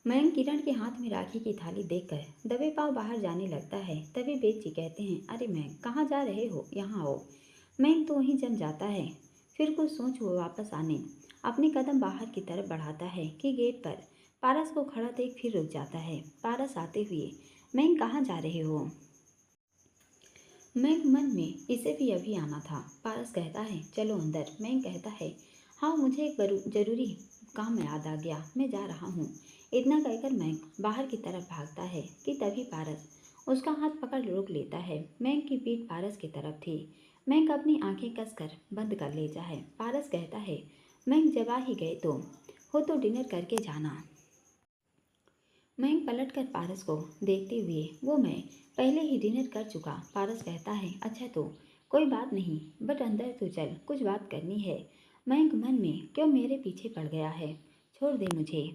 मयंक किरण के हाथ में राखी की थाली देखकर दबे पांव बाहर जाने लगता है। तभी बेद जी कहते हैं, अरे मयंक कहाँ जा रहे हो, यहाँ आओ। मयंक तो वहीं जम जाता है। फिर कुछ सोच वो वापस आने अपने कदम बाहर की तरफ बढ़ाता है कि गेट पर पारस को खड़ा देख फिर रुक जाता है। पारस आते हुए, मयंक कहाँ जा रहे हो। मयंक मन में, इसे भी अभी आना था। पारस कहता है, चलो अंदर। मयंक कहता है, हाँ मुझे एक जरूरी काम याद आ गया, मैं जा रहा हूँ। इतना कहकर मयंक बाहर की तरफ भागता है कि तभी पारस उसका हाथ पकड़ रोक लेता है। मयंक की पीठ पारस की तरफ थी। मयंक अपनी आंखें कसकर बंद कर लेता है। पारस कहता है, मयंक जब आ ही गए तो डिनर करके जाना। मयंक पलटकर पारस को देखते हुए, वो मैं पहले ही डिनर कर चुका। पारस कहता है, अच्छा तो कोई बात नहीं, बट अंदर तो चल, कुछ बात करनी है। मयंक मन में, क्यों मेरे पीछे पड़ गया है, छोड़ दे मुझे,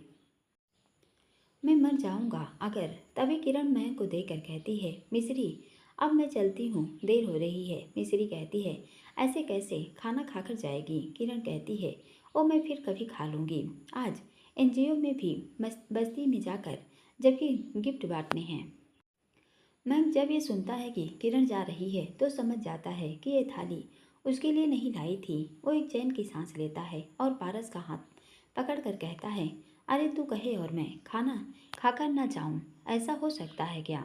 मैं मर जाऊंगा अगर। तभी किरण मयंक को देखकर कहती है, मिश्री अब मैं चलती हूँ, देर हो रही है। मिश्री कहती है, ऐसे कैसे, खाना खाकर जाएगी। किरण कहती है, ओ मैं फिर कभी खा लूँगी, आज एनजीओ में भी बस्ती में जाकर जबकि गिफ्ट बांटने हैं। मयंक जब ये सुनता है कि किरण जा रही है तो समझ जाता है कि ये थाली उसके लिए नहीं लाई थी। वो एक चैन की सांस लेता है और पारस का हाथ पकड़कर कहता है, अरे तू कहे और मैं खाना खाकर ना जाऊं, ऐसा हो सकता है क्या।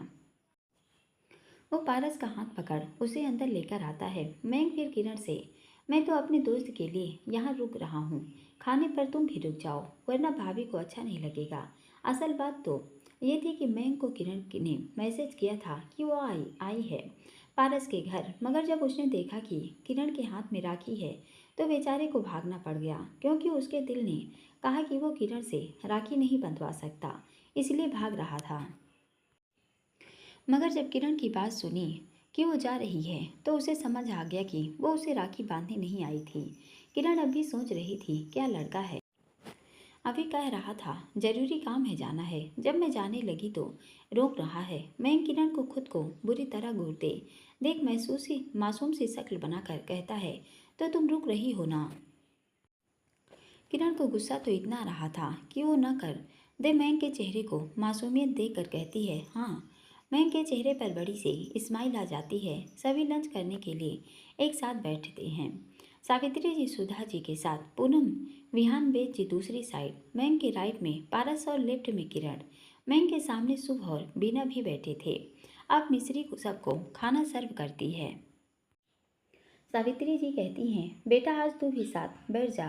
वो पारस का हाथ पकड़ उसे अंदर लेकर आता है। मयंक फिर किरण से, मैं तो अपने दोस्त के लिए यहाँ रुक रहा हूँ, खाने पर तुम भी रुक जाओ, वरना भाभी को अच्छा नहीं लगेगा। असल बात तो ये थी कि मयंक को किरण ने मैसेज किया था कि वो आई आई है पारस के घर, मगर जब उसने देखा कि किरण के हाथ में राखी है तो बेचारे को भागना पड़ गया, क्योंकि उसके दिल ने कहा कि वो किरण से राखी नहीं बंधवा सकता, इसलिए भाग रहा था। मगर जब किरण की बात सुनी कि वो जा रही है तो उसे समझ आ गया कि वो उसे राखी बांधने नहीं आई थी। किरण अब भी सोच रही थी, क्या लड़का है, अभी कह रहा था जरूरी काम है, जाना है। जब मैं जाने लगी तो रोक रहा है। मैं किरण को खुद को बुरी तरह घूरते देख महसूस ही मासूम सी शक्ल बनाकर कहता है, तो तुम रुक रही हो ना। किरण को गुस्सा तो इतना आ रहा था कि वो न कर दे। मैं के चेहरे को मासूमियत देखकर कहती है, हाँ। मैं के चेहरे पर बड़ी सी स्माइल आ जाती है। सभी लंच करने के लिए एक साथ बैठते हैं। सावित्री जी सुधा जी के साथ पूनम, विहान बेद जी दूसरी साइड, मैं के राइट में पारस और लेफ्ट में किरण। मैं के सामने शुभ और बीना भी बैठे थे। अब मिश्री को सबको खाना सर्व करती है। सावित्री जी कहती हैं, बेटा आज तू भी साथ बैठ जा,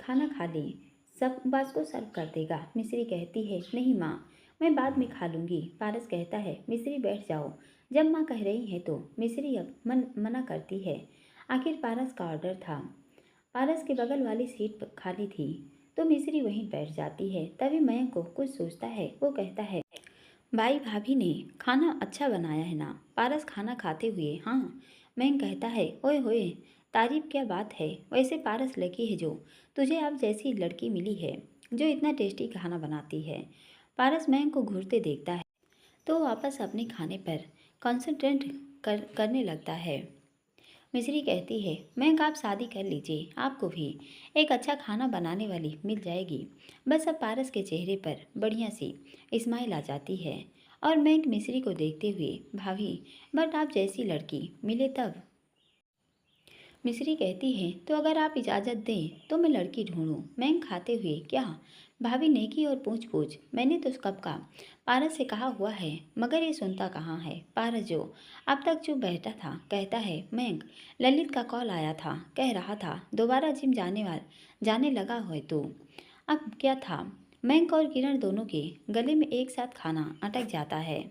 खाना खा ले, सब बास को सर्व कर देगा। मिश्री कहती है, नहीं माँ, मैं बाद में खा लूँगी। पारस कहता है, मिश्री बैठ जाओ, जब माँ कह रही है तो। मिश्री अब मना करती है। आखिर पारस का ऑर्डर था। पारस के बगल वाली सीट खाली थी तो मिश्री वहीं बैठ जाती है। तभी मयंक को कुछ सोचता है। वो कहता है, भाई भाभी ने खाना अच्छा बनाया है ना। पारस खाना खाते हुए, हाँ। मैं कहता है, ओए होए, तारीफ क्या बात है। वैसे पारस लकी है जो तुझे अब जैसी लड़की मिली है जो इतना टेस्टी खाना बनाती है। पारस मैं को घूरते देखता है तो वापस अपने खाने पर कंसंट्रेट करने लगता है। मिश्री कहती है, मैं आप शादी कर लीजिए, आपको भी एक अच्छा खाना बनाने वाली मिल जाएगी। बस अब पारस के चेहरे पर बढ़िया सी स्माइल आ जाती है और मैं मिश्री को देखते हुए, भाभी बट आप जैसी लड़की मिले तब। मिश्री कहती है, तो अगर आप इजाज़त दें तो मैं लड़की ढूंढूं। मैं खाते हुए, क्या भाभी नेकी और पूछ पूछ, मैंने तो कब का पारस से कहा हुआ है, मगर ये सुनता कहाँ है। पारस जो अब तक चुप बैठा था कहता है, मैं ललित का कॉल आया था, कह रहा था दोबारा जिम जाने लगा है तो। अब क्या था, मैं और किरण दोनों के गले में एक साथ खाना अटक जाता है।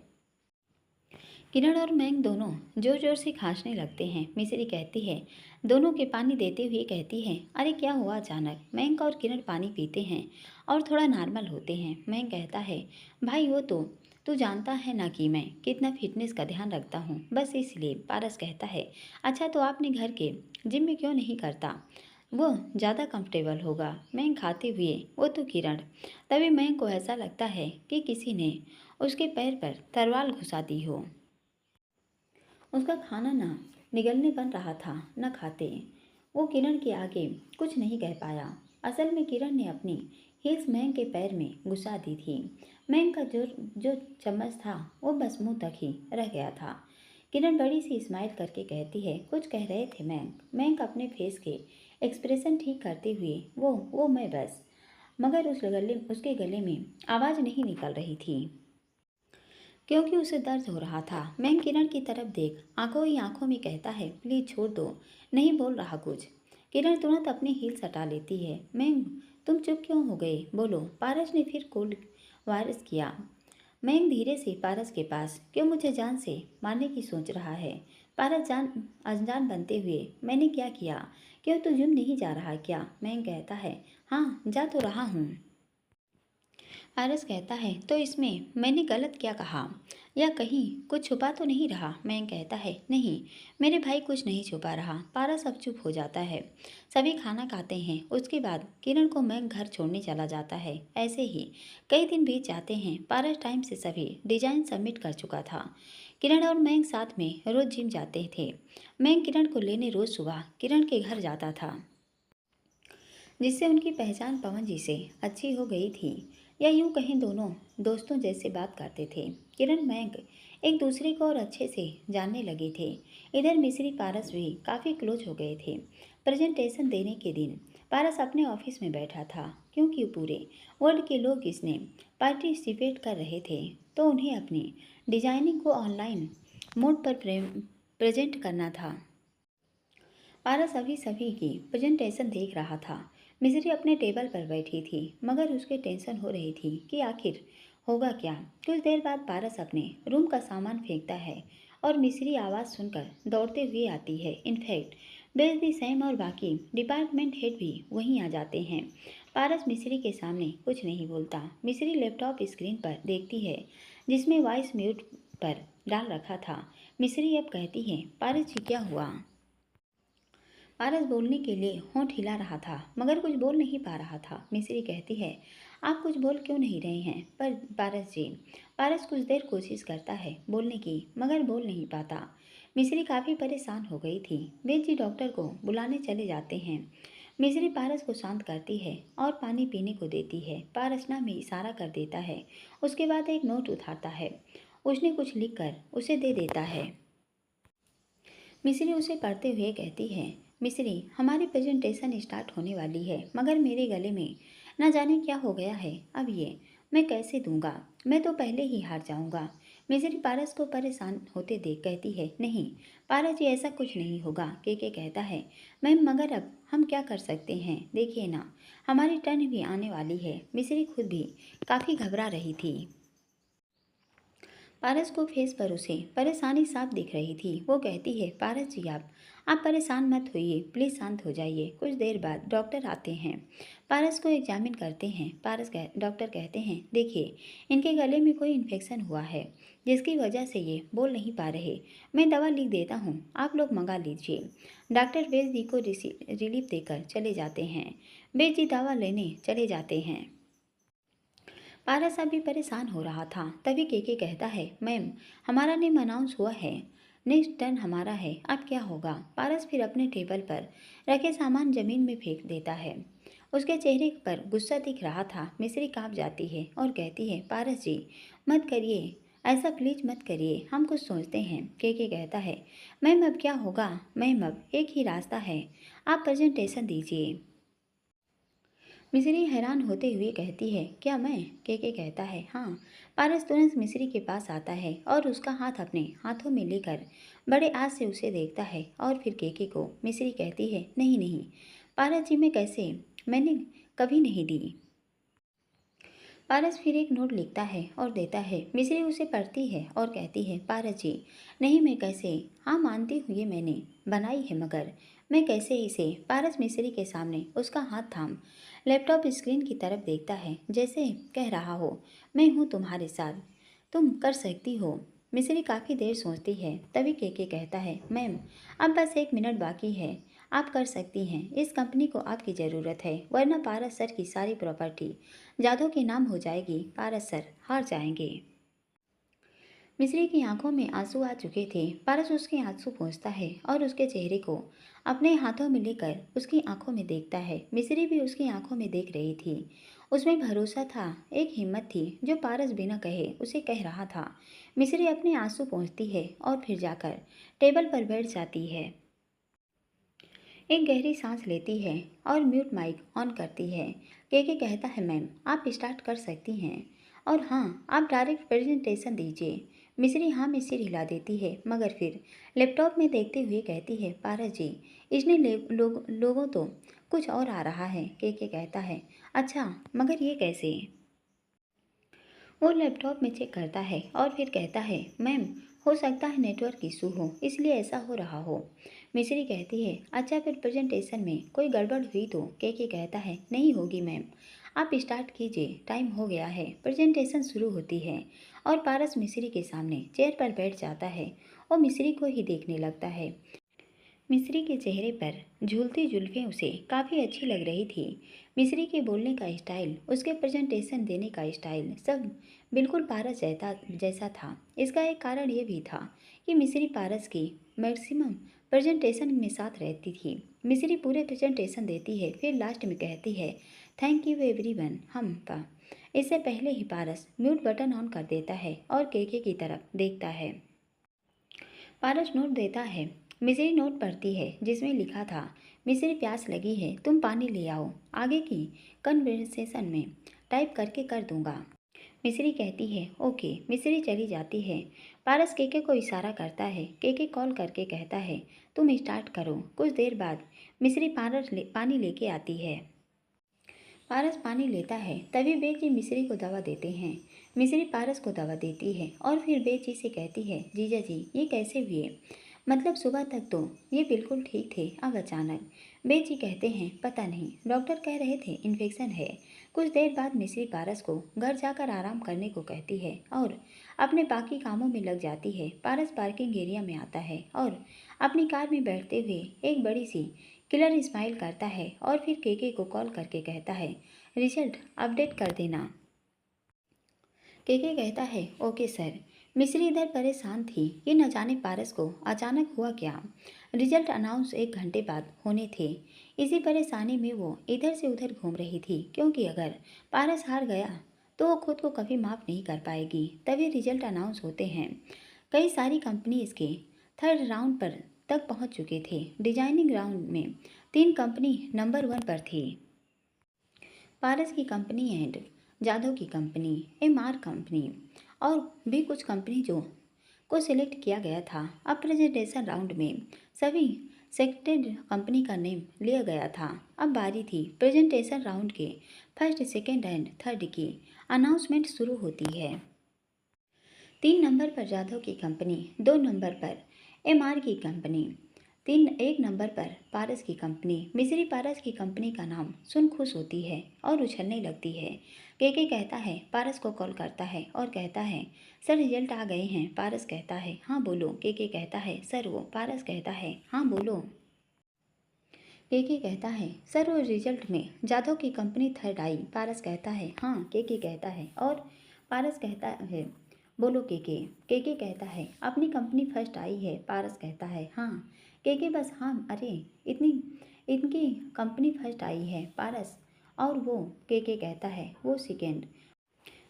किरण और मैंग दोनों जोर जोर से खांसने लगते हैं। मिश्री कहती है, दोनों के पानी देते हुए कहती है, अरे क्या हुआ अचानक। मैंग और किरण पानी पीते हैं और थोड़ा नॉर्मल होते हैं। मैंग कहता है, भाई वो तो तू जानता है ना कि मैं कितना फिटनेस का ध्यान रखता हूँ, बस इसलिए। पारस कहता है, अच्छा तो आपने घर के जिम में क्यों नहीं करता, वो ज़्यादा कंफर्टेबल होगा। मैं खाते हुए, वो तो किरण। तभी मैंग को ऐसा लगता है कि किसी ने उसके पैर पर तलवार घुसा दी हो। उसका खाना ना निगलने बन रहा था न खाते। वो किरण के आगे कुछ नहीं कह पाया। असल में किरण ने अपनी हील्स मैंग के पैर में घुसा दी थी। मैंग का जो जो चम्मच था वो बस मुंह तक ही रह गया था। किरण बड़ी सी स्माइल करके कहती है, कुछ कह रहे थे मैंग? मैंग अपने फेस के एक्सप्रेशन ठीक करते हुए, वो मैं बस। मगर उसके गले में आवाज़ नहीं निकल रही थी क्योंकि उसे दर्द हो रहा था। मैंग किरण की तरफ देख आंखों ही आंखों में कहता है, प्लीज छोड़ दो, नहीं बोल रहा कुछ। किरण तुरंत अपनी हील्स हटा लेती है। मैंग तुम चुप क्यों हो गए, बोलो। पारस ने फिर कोल्ड वायरस किया। मैंग धीरे से पारस के पास, क्यों मुझे जान से मारने की सोच रहा है? पारस जान अनजान बनते हुए, मैंने क्या किया? क्यों तू जिम नहीं जा रहा क्या? मैंग कहता है, हाँ जा तो रहा हूँ। पारस कहता है, तो इसमें मैंने गलत क्या कहा, या कहीं कुछ छुपा तो नहीं रहा? मैं कहता है, नहीं मेरे भाई कुछ नहीं छुपा रहा। पारस अब चुप हो जाता है। सभी खाना खाते हैं। उसके बाद किरण को मैं घर छोड़ने चला जाता है। ऐसे ही कई दिन बीत जाते हैं। पारस टाइम से सभी डिजाइन सबमिट कर चुका था। किरण और मैं साथ में रोज जिम जाते थे। मैं किरण को लेने रोज सुबह किरण के घर जाता था, जिससे उनकी पहचान पवन जी से अच्छी हो गई थी, या यूं कहें दोनों दोस्तों जैसे बात करते थे। किरण मैंग एक दूसरे को और अच्छे से जानने लगे थे। इधर मिश्री पारस भी काफ़ी क्लोज हो गए थे। प्रेजेंटेशन देने के दिन पारस अपने ऑफिस में बैठा था, क्योंकि पूरे वर्ल्ड के लोग इसमें पार्टिसिपेट कर रहे थे, तो उन्हें अपनी डिजाइनिंग को ऑनलाइन मोड पर प्रेजेंट करना था। पारस अभी सभी की प्रेजेंटेशन देख रहा था। मिस्री अपने टेबल पर बैठी थी, मगर उसके टेंशन हो रही थी कि आखिर होगा क्या। कुछ देर बाद पारस अपने रूम का सामान फेंकता है और मिस्री आवाज़ सुनकर दौड़ते हुए आती है। इनफैक्ट बेजदी सैम और बाकी डिपार्टमेंट हेड भी वहीं आ जाते हैं। पारस मिस्री के सामने कुछ नहीं बोलता। मिस्री लैपटॉप स्क्रीन पर देखती है, जिसमें वॉइस म्यूट पर डाल रखा था। मिस्री अब कहती है, पारस जी क्या हुआ? पारस बोलने के लिए होंठ हिला रहा था, मगर कुछ बोल नहीं पा रहा था। मिस्री कहती है, आप कुछ बोल क्यों नहीं रहे हैं? पर पारस जी। पारस कुछ देर कोशिश करता है बोलने की, मगर बोल नहीं पाता। मिस्री काफ़ी परेशान हो गई थी। वे जी डॉक्टर को बुलाने चले जाते हैं। मिस्री पारस को शांत करती है और पानी पीने को देती है। पारस ना में इशारा कर देता है। उसके बाद एक नोट उठाता है। उसने कुछ लिख कर उसे दे देता है। मिस्री उसे पढ़ते हुए कहती है, मिस्री हमारी प्रेजेंटेशन स्टार्ट होने वाली है, मगर मेरे गले में न जाने क्या हो गया है। अब ये मैं कैसे दूंगा? मैं तो पहले ही हार जाऊंगा। मिस्री पारस को परेशान होते देख कहती है, नहीं पारस जी ऐसा कुछ नहीं होगा। के कहता है, मैम मगर अब हम क्या कर सकते हैं? देखिए ना, हमारी टर्न भी आने वाली है। मिस्री खुद भी काफ़ी घबरा रही थी। पारस को फेस पर उसे परेशानी साफ दिख रही थी। वो कहती है, पारस जी आप परेशान मत होइए, प्लीज़ शांत हो जाइए। कुछ देर बाद डॉक्टर आते हैं, पारस को एग्जामिन करते हैं। डॉक्टर कहते हैं, देखिए इनके गले में कोई इन्फेक्शन हुआ है, जिसकी वजह से ये बोल नहीं पा रहे। मैं दवा लिख देता हूँ, आप लोग मंगा लीजिए। डॉक्टर वेद जी को रिलीफ देकर चले जाते हैं। वेद जी दवा लेने चले जाते हैं। पारस अभी परेशान हो रहा था। तभी केके कहता है, मैम हमारा नेम अनाउंस हुआ है, नेक्स्ट टर्न हमारा है, अब क्या होगा? पारस फिर अपने टेबल पर रखे सामान जमीन में फेंक देता है। उसके चेहरे पर गुस्सा दिख रहा था। मिस्री कांप जाती है और कहती है, पारस जी मत करिए ऐसा, प्लीज मत करिए, हम कुछ सोचते हैं। केके कहता है, मैम अब क्या होगा? मैम अब एक ही रास्ता है, आप प्रेजेंटेशन दीजिए। मिस्री हैरान होते हुए कहती है, क्या मैं? के कहता है, हाँ। पारस तुरंत मिस्री के पास आता है और उसका हाथ अपने हाथों में लेकर बड़े आस से उसे देखता है और फिर केके को। मिस्री कहती है, नहीं नहीं पारस जी, मैं कैसे, मैंने कभी नहीं दी। पारस फिर एक नोट लिखता है और देता है। मिस्री उसे पढ़ती है और कहती है, पारस जी नहीं मैं कैसे, हाँ मानती हूँ ये मैंने बनाई है, मगर मैं कैसे इसे। पारस मिस्री के सामने उसका हाथ थाम लैपटॉप स्क्रीन की तरफ देखता है, जैसे कह रहा हो, मैं हूँ तुम्हारे साथ, तुम कर सकती हो। मिस्री काफ़ी देर सोचती है। तभी केके कहता है, मैम अब बस 1 मिनट बाकी है, आप कर सकती हैं। इस कंपनी को आपकी ज़रूरत है, वरना पारस सर की सारी प्रॉपर्टी जादू के नाम हो जाएगी। पारस सर हार जाएंगे। मिस्री की आंखों में आंसू आ चुके थे। पारस उसके आंसू पोंछता है और उसके चेहरे को अपने हाथों में लेकर उसकी आंखों में देखता है। मिस्री भी उसकी आंखों में देख रही थी। उसमें भरोसा था, एक हिम्मत थी जो पारस बिना कहे उसे कह रहा था। मिस्री अपने आंसू पोंछती है और फिर जाकर टेबल पर बैठ जाती है। एक गहरी सांस लेती है और म्यूट माइक ऑन करती है। केके कहता है, मैम आप स्टार्ट कर सकती हैं। और हाँ, आप डायरेक्ट प्रेजेंटेशन दीजिए। मिस्री हाँ में सिर हिला देती है, मगर फिर लैपटॉप में देखते हुए कहती है, पारस जी इसने लोगों तो कुछ और आ रहा है। केके कहता है, अच्छा मगर ये कैसे? वो लैपटॉप में चेक करता है और फिर कहता है, मैम हो सकता है नेटवर्क इशू हो, इसलिए ऐसा हो रहा हो। मिस्री कहती है, अच्छा फिर प्रेजेंटेशन में कोई गड़बड़ हुई तो? केके कहता है, नहीं होगी मैम, आप स्टार्ट कीजिए, टाइम हो गया है। प्रेजेंटेशन शुरू होती है और पारस मिस्री के सामने चेयर पर बैठ जाता है और मिस्री को ही देखने लगता है। मिस्री के चेहरे पर झूलती जुल्फ़ें उसे काफ़ी अच्छी लग रही थी। मिस्री के बोलने का स्टाइल, उसके प्रेजेंटेशन देने का स्टाइल सब बिल्कुल पारस जैसा था। इसका एक कारण ये भी था कि मिस्री पारस की मैक्सिमम प्रेजेंटेशन में साथ रहती थी। मिस्री पूरे प्रेजेंटेशन देती है, फिर लास्ट में कहती है, थैंक यू एवरीवन, हम पा। इससे पहले ही पारस म्यूट बटन ऑन कर देता है और केके की तरफ देखता है। पारस नोट देता है। मिस्री नोट पढ़ती है जिसमें लिखा था, मिस्री प्यास लगी है, तुम पानी ले आओ, आगे की कन्वर्सेशन में टाइप करके कर दूंगा। मिस्री कहती है, ओके। मिस्री चली जाती है। पारस केके को इशारा करता है। केके कॉल करके कहता है, तुम स्टार्ट करो। कुछ देर बाद मिस्री पानी लेके आती है। पारस पानी लेता है, तभी बेची मिस्री को दवा देते हैं। मिस्री पारस को दवा देती है और फिर बेची से कहती है, जीजा जी ये कैसे हुए? मतलब सुबह तक तो ये बिल्कुल ठीक थे, अब अचानक। बेची कहते हैं, पता नहीं, डॉक्टर कह रहे थे इन्फेक्शन है। कुछ देर बाद मिस्री पारस को घर जाकर आराम करने को कहती है और अपने बाकी कामों में लग जाती है। पारस पार्किंग एरिया में आता है और अपनी कार में बैठते हुए एक बड़ी सी किलर स्माइल करता है और फिर केके को कॉल करके कहता है, रिजल्ट अपडेट कर देना। केके कहता है, ओके सर। मिस्री इधर परेशान थी कि न जाने पारस को अचानक हुआ क्या। रिजल्ट अनाउंस 1 घंटे बाद होने थे। इसी परेशानी में वो इधर से उधर घूम रही थी, क्योंकि अगर पारस हार गया तो वो खुद को कभी माफ़ नहीं कर पाएगी। तभी रिजल्ट अनाउंस होते हैं। कई सारी कंपनी इसके थर्ड राउंड पर तक पहुंच चुके थे। डिजाइनिंग राउंड में 3 कंपनी नंबर 1 पर थी। पारस की कंपनी एंड जादव की कंपनी, एमआर कंपनी और भी कुछ कंपनी जो को सिलेक्ट किया गया था। अब प्रेजेंटेशन राउंड में सभी सेलेक्टेड कंपनी का नेम लिया गया था। अब बारी थी प्रेजेंटेशन राउंड के फर्स्ट, सेकेंड एंड थर्ड की। अनाउंसमेंट शुरू होती है। 3 नंबर पर जाधव की कंपनी, 2 नंबर पर एमआर की कंपनी, 1 नंबर पर पारस की कंपनी। मिस्री पारस की कंपनी का नाम सुन खुश होती है और उछलने लगती है। केके कहता है, पारस को कॉल करता है और कहता है, सर रिजल्ट आ गए हैं। पारस कहता है, हाँ बोलो। केके कहता है, सर वो। पारस कहता है, हाँ बोलो। केके कहता है, सर वो रिजल्ट में जाधव की कंपनी थर्ड आई। पारस कहता है, हाँ। केके कहता है, और पारस कहता है, बोलो केके। केके कहता है, अपनी कंपनी फर्स्ट आई है। पारस कहता है, हाँ। केके बस हाँ, अरे इतनी इनकी कंपनी फर्स्ट आई है। पारस, और वो? केके कहता है, वो सेकेंड।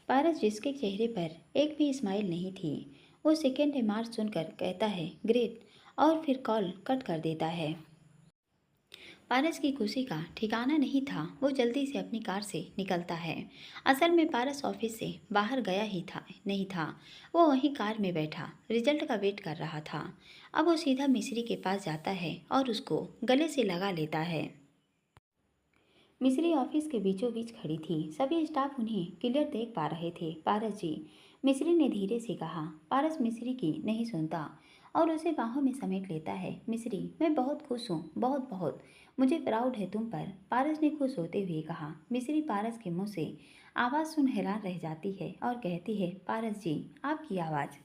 पारस जिसके चेहरे पर एक भी स्माइल नहीं थी, वो सेकेंड मार्क सुनकर कहता है, ग्रेट, और फिर कॉल कट कर देता है। पारस की खुशी का ठिकाना नहीं था। वो जल्दी से अपनी कार से निकलता है। असल में पारस ऑफिस से बाहर गया ही था नहीं था। वो वहीं कार में बैठा रिजल्ट का वेट कर रहा था। अब वो सीधा मिस्री के पास जाता है और उसको गले से लगा लेता है। मिस्री ऑफिस के बीचों बीच खड़ी थी। सभी स्टाफ उन्हें क्लियर देख पा रहे थे। पारस जी, मिस्री ने धीरे से कहा। पारस मिस्री की नहीं सुनता और उसे बाहों में समेट लेता है। मिस्री, मैं बहुत खुश हूँ, बहुत बहुत। मुझे प्राउड है तुम पर, पारस ने खुश होते हुए कहा। मिस्री पारस के मुंह से आवाज़ सुन हैरान रह जाती है और कहती है, पारस जी, आपकी आवाज़।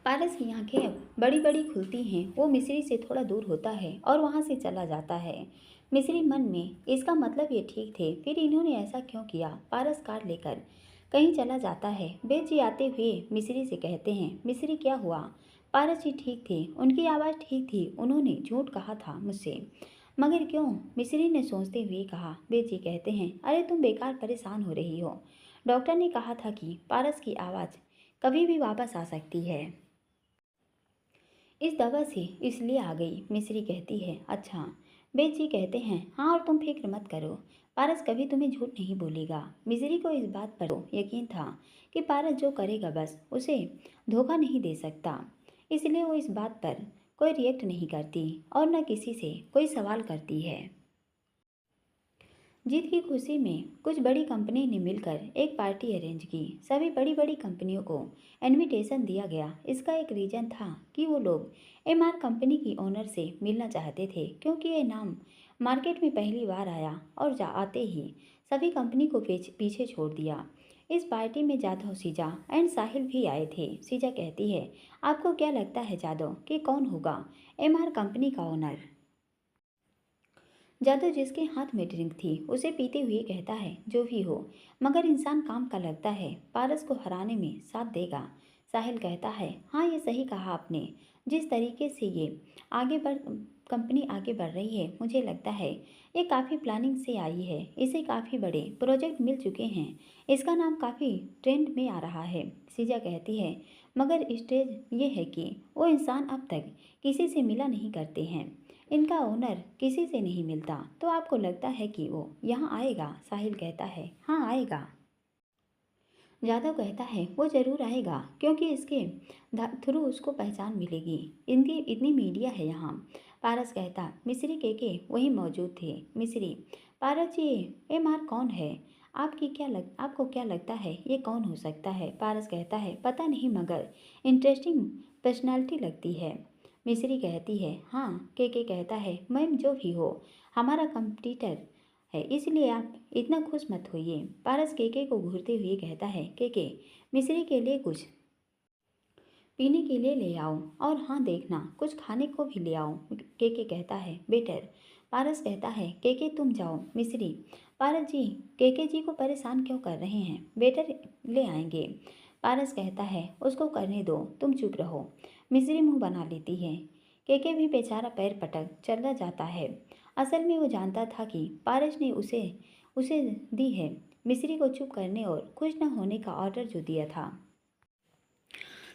पारस की आंखें अब बड़ी बड़ी खुलती हैं। वो मिस्री से थोड़ा दूर होता है और वहाँ से चला जाता है। मिस्री मन में, इसका मतलब ये ठीक थे, फिर इन्होंने ऐसा क्यों किया? पारस कार लेकर कहीं चला जाता है। बेद जी आते हुए मिस्री से कहते हैं, मिस्री क्या हुआ? पारस जी ठीक थे, उनकी आवाज़ ठीक थी, उन्होंने झूठ कहा था मुझसे। मगर क्यों? मिस्री ने सोचते हुए कहा। बेद जी कहते हैं, अरे तुम बेकार परेशान हो रही हो। डॉक्टर ने कहा था कि पारस की आवाज़ कभी भी वापस आ सकती है। इस दवा से इसलिए आ गई। मिस्री कहती है, अच्छा। बेद जी कहते हैं, हाँ, और तुम फिक्र मत करो, पारस कभी तुम्हें झूठ नहीं बोलेगा। मिस्री को इस बात पर यकीन था कि पारस जो करेगा बस उसे धोखा नहीं दे सकता। इसलिए वो इस बात पर कोई रिएक्ट नहीं करती और न किसी से कोई सवाल करती है। जीत की खुशी में कुछ बड़ी कंपनी ने मिलकर एक पार्टी अरेंज की। सभी बड़ी बड़ी कंपनियों को इनविटेशन दिया गया। इसका एक रीज़न था कि वो लोग एमआर कंपनी की ओनर से मिलना चाहते थे, क्योंकि ये नाम मार्केट में पहली बार आया और जा आते ही सभी कंपनी को पीछे छोड़ दिया। इस पार्टी में जाधव, सीजा एंड साहिल भी आए थे। सीजा कहती है, आपको क्या लगता है जाधव कि कौन होगा एमआर कंपनी का ओनर? जादू, जिसके हाथ में ड्रिंक थी, उसे पीते हुए कहता है, जो भी हो, मगर इंसान काम का लगता है, पारस को हराने में साथ देगा। साहिल कहता है, हाँ, ये सही कहा आपने। जिस तरीके से ये आगे बढ़ कंपनी आगे बढ़ रही है, मुझे लगता है ये काफ़ी प्लानिंग से आई है। इसे काफ़ी बड़े प्रोजेक्ट मिल चुके हैं। इसका नाम काफ़ी ट्रेंड में आ रहा है। सीजा कहती है, मगर स्टेज ये है कि वो इंसान अब तक किसी से मिला नहीं करते हैं। इनका ओनर किसी से नहीं मिलता, तो आपको लगता है कि वो यहाँ आएगा? साहिल कहता है, हाँ, आएगा। जादव कहता है, वो ज़रूर आएगा, क्योंकि इसके थ्रू उसको पहचान मिलेगी। इनकी इतनी मीडिया है यहाँ। पारस कहता, मिस्री के वहीं मौजूद थे। मिस्री, पारस जी, ये मार कौन है? आपको क्या लगता है ये कौन हो सकता है? पारस कहता है, पता नहीं, मगर इंटरेस्टिंग पर्सनालिटी लगती है। मिस्री कहती है, हाँ। के कहता है, मैम, जो भी हो, हमारा कंपटीटर है, इसलिए आप इतना खुश मत होइए। पारस केके को घूरते हुए कहता है, केके, मिस्री के लिए कुछ पीने के लिए ले आओ, और हाँ, देखना कुछ खाने को भी ले आओ। केके कहता है, बेटर। पारस कहता है, केके तुम जाओ। मिस्री, पारस जी केके जी को परेशान क्यों कर रहे हैं? बेटर ले आएंगे। पारस कहता है, उसको करने दो, तुम चुप रहो। मिस्री मुंह बना लेती है। केके भी बेचारा पैर पटक चला जाता है। असल में वो जानता था कि पारस ने उसे उसे दी है मिस्री को चुप करने और खुश न होने का ऑर्डर जो दिया था।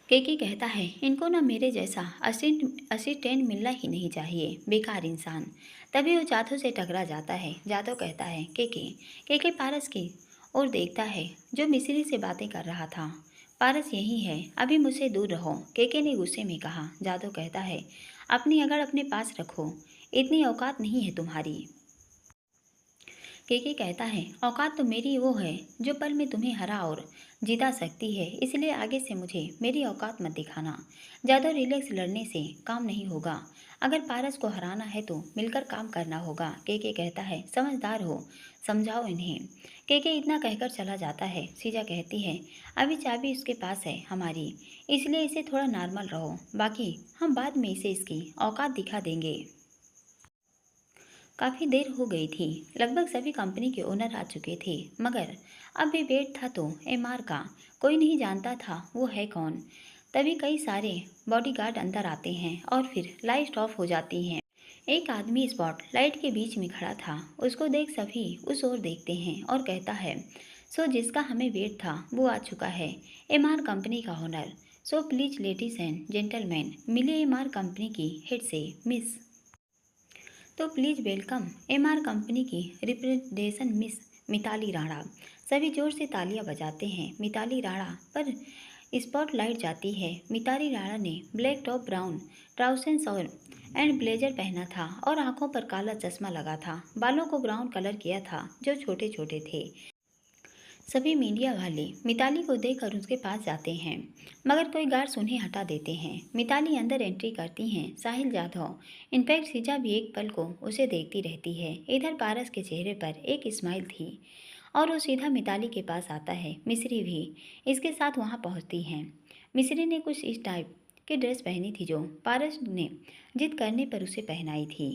केके कहता है, इनको ना मेरे जैसा असिस्टेंट मिलना ही नहीं चाहिए, बेकार इंसान। तभी वो जादू से टकरा जाता है। जादू कहता है, केके पारस की और देखता है, जो मिस्री से बातें कर रहा था। पारस यही है, अभी मुझसे दूर रहो, केके ने गुस्से में कहा। जादू कहता है, अपनी अगड़ अपने पास रखो, इतनी औकात नहीं है तुम्हारी। केके कहता है, औकात तो मेरी वो है जो पल में तुम्हें हरा और जिता सकती है, इसलिए आगे से मुझे मेरी औकात मत दिखाना। ज़्यादा रिलैक्स लड़ने से काम नहीं होगा। अगर पारस को हराना है तो मिलकर काम करना होगा। केके कहता है, समझदार हो, समझाओ इन्हें। केके इतना कहकर चला जाता है। सीजा कहती है, अभी चाबी उसके पास है हमारी, इसलिए इसे थोड़ा नॉर्मल रहो, बाकी हम बाद में इसे इसकी औकात दिखा देंगे। काफ़ी देर हो गई थी। लगभग सभी कंपनी के ओनर आ चुके थे, मगर अब भी वेट था तो एमआर का कोई नहीं जानता था वो है कौन। तभी कई सारे बॉडीगार्ड अंदर आते हैं और फिर लाइट ऑफ हो जाती हैं। एक आदमी स्पॉट लाइट के बीच में खड़ा था। उसको देख सभी उस ओर देखते हैं और कहता है, सो जिसका हमें वेट था वो आ चुका है, एमआर कंपनी का owner. So please ladies and gentleman, मिले एमआर कंपनी की हेड से, मिस। तो प्लीज़ वेलकम एमआर कंपनी की रिप्रेजेंटेशन मिस मिताली राणा। सभी जोर से तालियां बजाते हैं। मिताली राणा पर स्पॉटलाइट जाती है। मिताली राणा ने ब्लैक टॉप, ब्राउन ट्राउजर्स और एंड ब्लेजर पहना था और आंखों पर काला चश्मा लगा था। बालों को ब्राउन कलर किया था जो छोटे छोटे थे। सभी मीडिया वाले मिताली को देखकर उसके पास जाते हैं, मगर कोई गार्ड्स उन्हें हटा देते हैं। मिताली अंदर एंट्री करती हैं। साहिल जाधव, इनफैक्ट सीजा भी एक पल को उसे देखती रहती है। इधर पारस के चेहरे पर एक स्माइल थी और वो सीधा मिताली के पास आता है। मिस्री भी इसके साथ वहाँ पहुँचती हैं। मिस्री ने कुछ इस टाइप की ड्रेस पहनी थी जो पारस ने जिद करने पर उसे पहनाई थी।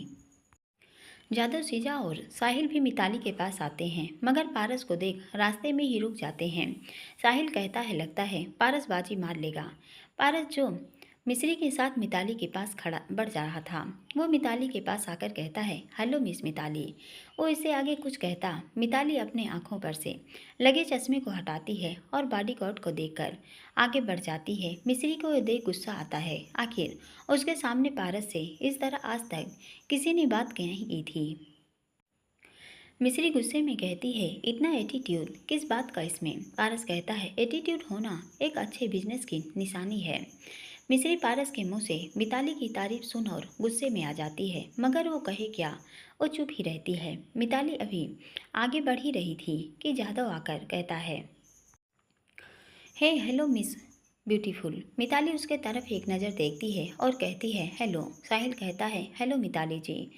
जादव सीजा और साहिल भी मिताली के पास आते हैं, मगर पारस को देख रास्ते में ही रुक जाते हैं। साहिल कहता है, लगता है पारस बाजी मार लेगा। पारस जो मिस्री के साथ मिताली के पास खड़ा बढ़ जा रहा था, वो मिताली के पास आकर कहता है, हेलो मिस मिताली। वो इससे आगे कुछ कहता, मिताली अपने आंखों पर से लगे चश्मे को हटाती है और बॉडीगार्ड को देखकर आगे बढ़ जाती है। मिस्री को ये देख गुस्सा आता है, आखिर उसके सामने पारस से इस तरह आज तक किसी ने बात नहीं की थी। मिस्री गुस्से में कहती है, इतना एटीट्यूड किस बात का इसमें? पारस कहता है, एटीट्यूड होना एक अच्छे बिजनेस की निशानी है। मिस्री पारस के मुंह से मिताली की तारीफ सुन और गुस्से में आ जाती है, मगर वो कहे क्या, वो चुप ही रहती है। मिताली अभी आगे बढ़ ही रही थी कि जादव आकर कहता है, हे हेलो मिस ब्यूटीफुल। मिताली उसके तरफ एक नज़र देखती है और कहती है, हेलो। साहिल कहता है, हेलो मिताली जी।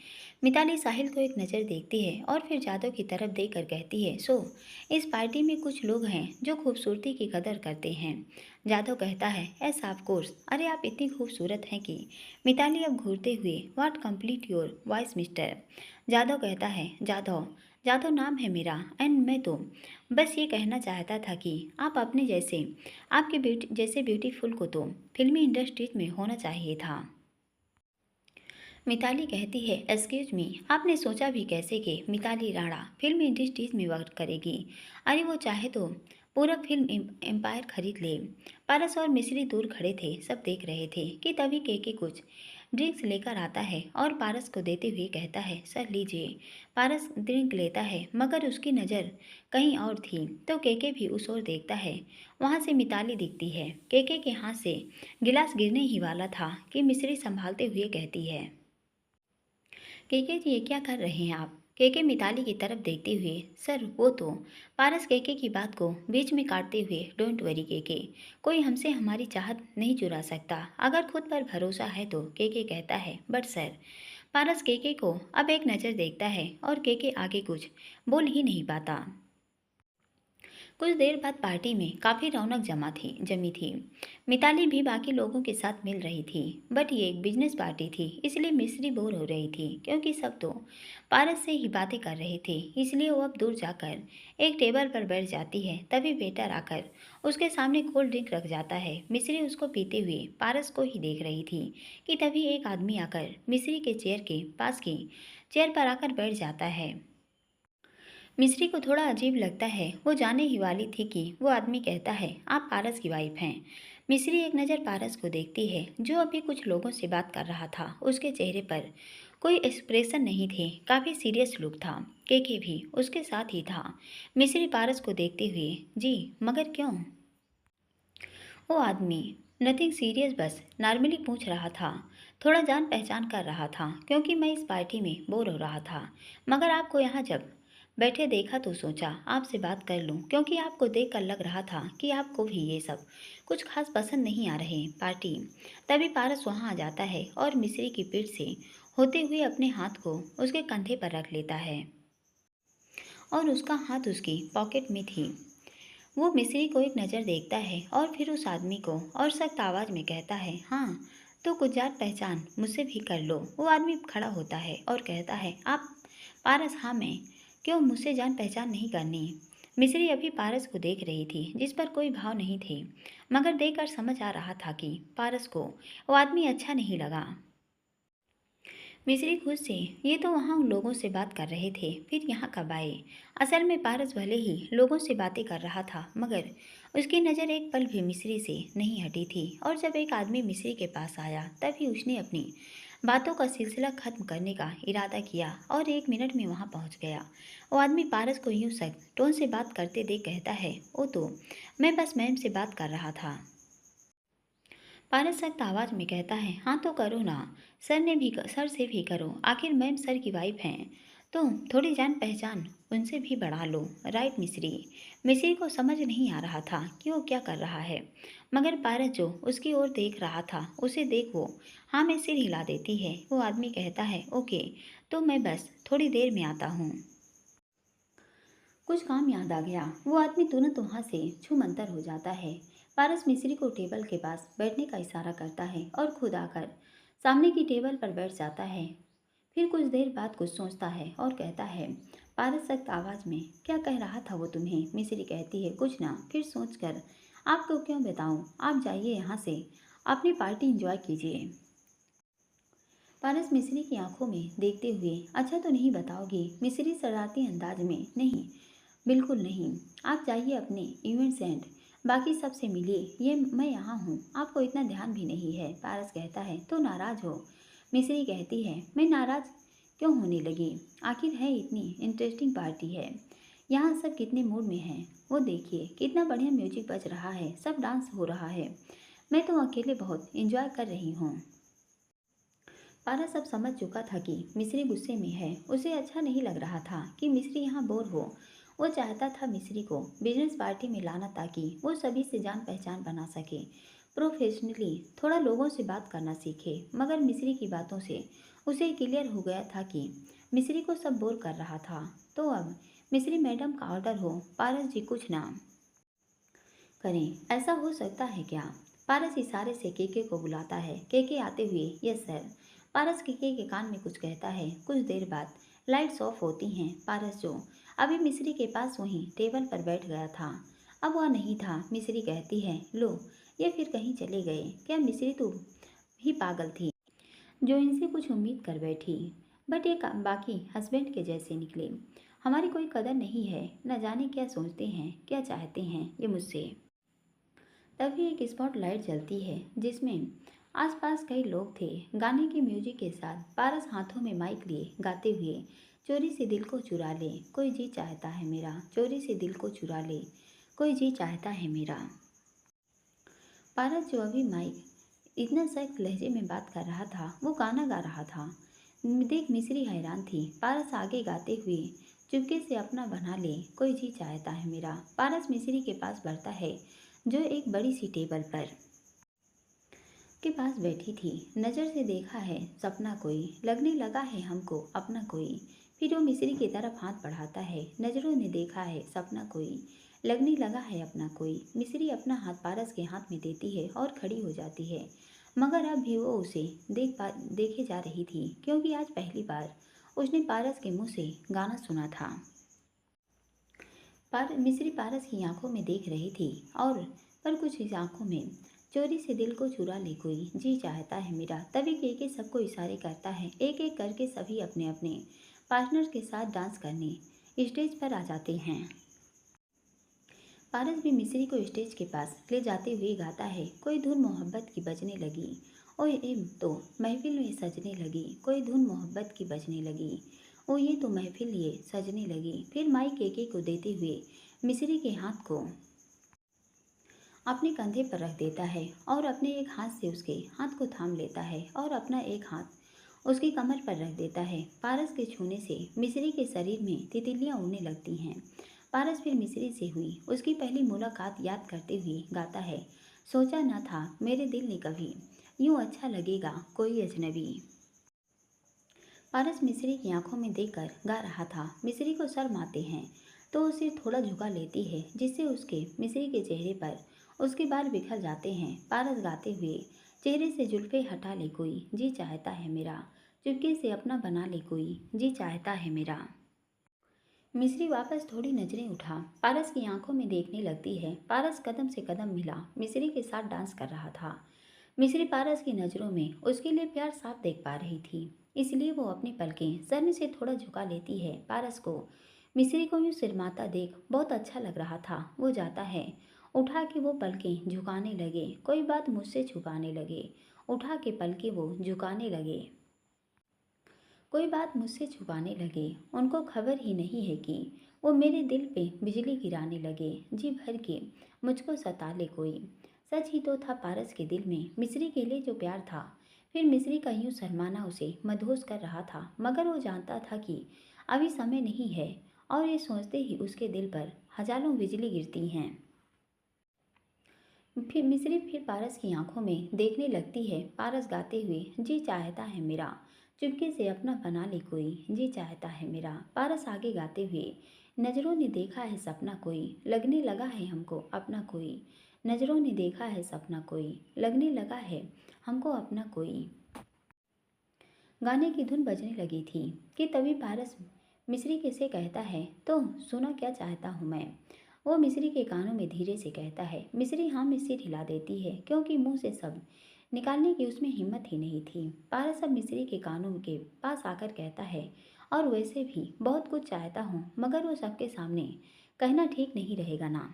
मिताली साहिल को एक नज़र देखती है और फिर जादव की तरफ देखकर कहती है, सो इस पार्टी में कुछ लोग हैं जो खूबसूरती की कदर करते हैं। जादव कहता है, एस ऑफ कोर्स, अरे आप इतनी खूबसूरत हैं कि। मिताली अब घूरते हुए, what complete your voice mister. Jadhav कहता है, जादव जादव नाम है मेरा, एंड मैं तो बस ये कहना चाहता था कि आप अपने जैसे आपके ब्यूटीफुल को तो फिल्मी इंडस्ट्रीज में होना चाहिए था। मिताली कहती है, एक्सक्यूज मी, आपने सोचा भी कैसे कि मिताली राणा फिल्म इंडस्ट्रीज में वर्क करेगी? अरे वो चाहे तो पूरा फिल्म एम्पायर खरीद ले। पारस और मिश्री दूर खड़े थे, सब देख रहे थे कि तभी केके कुछ ड्रिंक्स लेकर आता है और पारस को देते हुए कहता है, सर लीजिए। पारस ड्रिंक लेता है, मगर उसकी नज़र कहीं और थी, तो केके भी उस ओर देखता है। वहाँ से मिताली दिखती है। केके के हाथ से गिलास गिरने ही वाला था कि मिश्री संभालते हुए कहती है, केके जी ये क्या कर रहे हैं आप? केके मिताली की तरफ देखते हुए, सर वो तो। पारस केके की बात को बीच में काटते हुए, डोंट वरी केके, कोई हमसे हमारी चाहत नहीं चुरा सकता अगर खुद पर भरोसा है तो। केके कहता है, बट सर। पारस केके को अब एक नज़र देखता है और केके आगे कुछ बोल ही नहीं पाता। कुछ देर बाद पार्टी में काफ़ी रौनक जमी थी। मिताली भी बाकी लोगों के साथ मिल रही थी, बट ये एक बिजनेस पार्टी थी, इसलिए मिस्री बोर हो रही थी क्योंकि सब तो पारस से ही बातें कर रहे थे। इसलिए वो अब दूर जाकर एक टेबल पर बैठ जाती है। तभी वेटर आकर उसके सामने कोल्ड ड्रिंक रख जाता है। मिस्री उसको पीते हुए पारस को ही देख रही थी कि तभी एक आदमी आकर मिस्री के चेयर के पास की चेयर पर आकर बैठ जाता है। मिस्री को थोड़ा अजीब लगता है। वो जाने ही वाली थी कि वो आदमी कहता है, आप पारस की वाइफ हैं। मिस्री एक नज़र पारस को देखती है, जो अभी कुछ लोगों से बात कर रहा था। उसके चेहरे पर कोई एक्सप्रेशन नहीं थे, काफ़ी सीरियस लुक था। केके भी उसके साथ ही था। मिस्री पारस को देखते हुए, जी मगर क्यों? वो आदमी नथिंग सीरियस, बस नॉर्मली पूछ रहा था। थोड़ा जान पहचान कर रहा था क्योंकि मैं इस पार्टी में बोर हो रहा था, मगर आपको यहाँ जब बैठे देखा तो सोचा आपसे बात कर लूं, क्योंकि आपको देखकर लग रहा था कि आपको भी ये सब कुछ खास पसंद नहीं आ रहे पार्टी। तभी पारस वहाँ आ जाता है और मिस्री की पीठ से होते हुए अपने हाथ को उसके कंधे पर रख लेता है और उसका हाथ उसकी पॉकेट में थी। वो मिस्री को एक नज़र देखता है और फिर उस आदमी को और सख्त आवाज़ में कहता है, हाँ तो कुछ जान पहचान मुझसे भी कर लो। वो आदमी खड़ा होता है और कहता है, आप पारस? हाँ मैं। क्यों मुझसे जान पहचान नहीं करनी? मिस्री अभी पारस को देख रही थी, जिस पर कोई भाव नहीं थे, मगर देखकर समझ आ रहा था कि पारस को वो आदमी अच्छा नहीं लगा। मिस्री खुद से ये तो वहाँ उन लोगों से बात कर रहे थे, फिर यहाँ कब आए? असल में पारस भले ही लोगों से बातें कर रहा था, मगर उसकी नज़र एक पल भी मिस्री से नहीं हटी थी। और जब एक आदमी मिस्री के पास आया, तभी उसने अपनी बातों का सिलसिला खत्म करने का इरादा किया और 1 मिनट में वहाँ पहुँच गया। वो आदमी पारस को यूं सख्त टोन से बात करते देख कहता है, ओ तो मैं बस मैम से बात कर रहा था। पारस सख्त आवाज़ में कहता है, हाँ तो करो ना। सर से भी करो, आखिर मैम सर की वाइफ हैं। तो थोड़ी जान पहचान उनसे भी बढ़ा लो, राइट मिस्री? मिस्री को समझ नहीं आ रहा था कि वो क्या कर रहा है, मगर पारस जो उसकी ओर देख रहा था, उसे देख वो हाँ में सिर हिला देती है। वो आदमी कहता है, ओके तो मैं बस थोड़ी देर में आता हूँ, कुछ काम याद आ गया। वो आदमी तुरंत वहाँ से छूमंतर हो जाता है। पारस मिस्री को टेबल के पास बैठने का इशारा करता है और खुद आकर सामने की टेबल पर बैठ जाता है। फिर कुछ देर बाद कुछ सोचता है और कहता है, पारस सख्त आवाज़ में, क्या कह रहा था वो तुम्हें? मिस्री कहती है, कुछ ना। फिर सोचकर, आपको क्यों बताऊं, आप जाइए यहाँ से, अपनी पार्टी एंजॉय कीजिए। पारस मिस्री की आंखों में देखते हुए, अच्छा तो नहीं बताओगी? मिस्री शरारती अंदाज में, नहीं, बिल्कुल नहीं, आप जाइए अपने इवेंट्स एंड बाकी सबसे मिलिए, ये मैं यहाँ हूँ, आपको इतना ध्यान भी नहीं है। पारस कहता है, तो नाराज़ हो? मिस्री कहती है, मैं नाराज़ क्यों होने लगी, आखिर है इतनी इंटरेस्टिंग पार्टी है, यहाँ सब कितने मूड में हैं, वो देखिए कितना बढ़िया म्यूजिक बज रहा है, सब डांस हो रहा है, मैं तो अकेले बहुत एंजॉय कर रही हूँ। पारस अब समझ चुका था कि मिस्री गुस्से में है। उसे अच्छा नहीं लग रहा था कि मिस्री यहाँ बोर हो। वो चाहता था मिस्री को बिजनेस पार्टी में लाना ताकि वो सभी से जान पहचान बना सके, प्रोफेशनली थोड़ा लोगों से बात करना सीखे। मगर मिस्री की बातों से उसे क्लियर हो गया था कि मिस्री को सब बोर कर रहा था। तो अब मिस्री मैडम का ऑर्डर हो, पारस जी कुछ ना करें, ऐसा हो सकता है क्या? पारस इशारे से केके को बुलाता है। केके आते हुए, यस सर। पारस केके के कान में कुछ कहता है। कुछ देर बाद लाइट्स ऑफ होती हैं। पारस जो अभी मिस्री के पास वहीं टेबल पर बैठ गया था, अब वह नहीं था। मिस्री कहती है, लो, ये फिर कहीं चले गए क्या? मिस्री तो ही पागल थी जो इनसे कुछ उम्मीद कर बैठी, बट ये बाकी हस्बैंड के जैसे निकले। हमारी कोई कदर नहीं है, न जाने क्या सोचते हैं, क्या चाहते हैं ये मुझसे। तभी एक स्पॉट लाइट जलती है जिसमें आसपास कई लोग थे। गाने की म्यूजिक के साथ पारस हाथों में माइक लिए गाते हुए, चोरी से दिल को चुरा ले कोई जी चाहता है मेरा, चोरी से दिल को चुरा ले कोई जी चाहता है मेरा। पारस जो अभी माइक इतना सख्त लहजे में बात कर रहा था, वो गाना गा रहा था। देख मिस्री हैरान थी। पारस आगे गाते हुए, चुपके से अपना बना ले कोई जी चाहता है मेरा। पारस मिस्री के पास बढ़ता है जो एक बड़ी सी टेबल पर के पास बैठी थी। नज़र से देखा है सपना कोई, लगने लगा है हमको अपना कोई। फिर वो मिस्री की तरफ हाथ बढ़ाता है। नज़रों ने देखा है सपना कोई, लगने लगा है अपना कोई। मिस्री अपना हाथ पारस के हाथ में देती है और खड़ी हो जाती है। मगर अब भी वो उसे देखे जा रही थी, क्योंकि आज पहली बार उसने पारस के मुंह से गाना सुना था। मिस्री पारस की आंखों में देख रही थी, और पर कुछ इस आंखों में, चोरी से दिल को चुरा ले कोई जी चाहता है मेरा। तभी केके सबको इशारे करता है। एक एक करके सभी अपने अपने पार्टनर के साथ डांस करने स्टेज पर आ जाते हैं। पारस भी मिस्री को स्टेज के पास ले जाते हुए गाता है। कोई धुन मोहब्बत की बजने लगी, ओए एम तो महफिल में सजने लगी, कोई धुन मोहब्बत की बजने लगी, ओ ये तो महफिल ये सजने लगी। फिर माइक केके को देते हुए मिस्री के हाथ को अपने कंधे पर रख देता है और अपने एक हाथ से उसके हाथ को थाम लेता है और अपना एक हाथ उसकी कमर पर रख देता है। पारस के छूने से मिस्री के शरीर में तितलियां उड़ने लगती हैं। पारस फिर मिस्री से हुई उसकी पहली मुलाकात याद करते हुए गाता है, सोचा न था मेरे दिल ने कभी यूं अच्छा लगेगा कोई अजनबी। पारस मिस्री की आंखों में देखकर गा रहा था। मिस्री को शर्म आते हैं तो उसे थोड़ा झुका लेती है, जिससे उसके मिस्री के चेहरे पर उसके बाल बिखर जाते हैं। पारस गाते हुए, चेहरे से जुल्फे हटा ले कोई जी चाहता है मेरा, चुपके से अपना बना ले कोई जी चाहता है मेरा। मिस्री वापस थोड़ी नजरें उठा पारस की आंखों में देखने लगती है। पारस कदम से कदम मिला मिस्री के साथ डांस कर रहा था। मिस्री पारस की नज़रों में उसके लिए प्यार साफ देख पा रही थी, इसलिए वो अपनी पलकें शर्म से थोड़ा झुका लेती है। पारस को मिस्री को यूँ शर्माता देख बहुत अच्छा लग रहा था। वो जाता है, उठा के वो पलकें झुकाने लगे, कोई बात मुझसे छुपाने लगे, उठा के पलकें वो झुकाने लगे, कोई बात मुझसे छुपाने लगे। उनको खबर ही नहीं है कि वो मेरे दिल पे बिजली गिराने लगे, जी भर के मुझको सता ले कोई। सच ही तो था पारस के दिल में मिस्री के लिए जो प्यार था। फिर मिस्री का यूं शर्माना उसे मदहोश कर रहा था, मगर वो जानता था कि अभी समय नहीं है, और ये सोचते ही उसके दिल पर हजारों बिजली गिरती हैं। फिर मिस्री फिर पारस की आंखों में देखने लगती है। पारस गाते हुए, जी चाहता है मेरा, चुपके से अपना बना ले कोई जी चाहता है मेरा। पारस आगे गाते हुए, नजरों ने देखा है सपना कोई, लगने लगा है हमको अपना कोई, नजरों ने देखा है सपना कोई, लगने लगा है हमको अपना कोई। गाने की धुन बजने लगी थी कि तभी पारस मिस्री के से कहता है, तो सुना क्या चाहता हूँ मैं। वो मिस्री के कानों में धीरे से कहता है। मिस्री हाँ में सिर हिला देती है, क्योंकि मुंह से सब निकालने की उसमें हिम्मत ही नहीं थी। पारस अब मिस्री के कानों के पास आकर कहता है, और वैसे भी बहुत कुछ चाहता हूँ, मगर वो सबके सामने कहना ठीक नहीं रहेगा ना।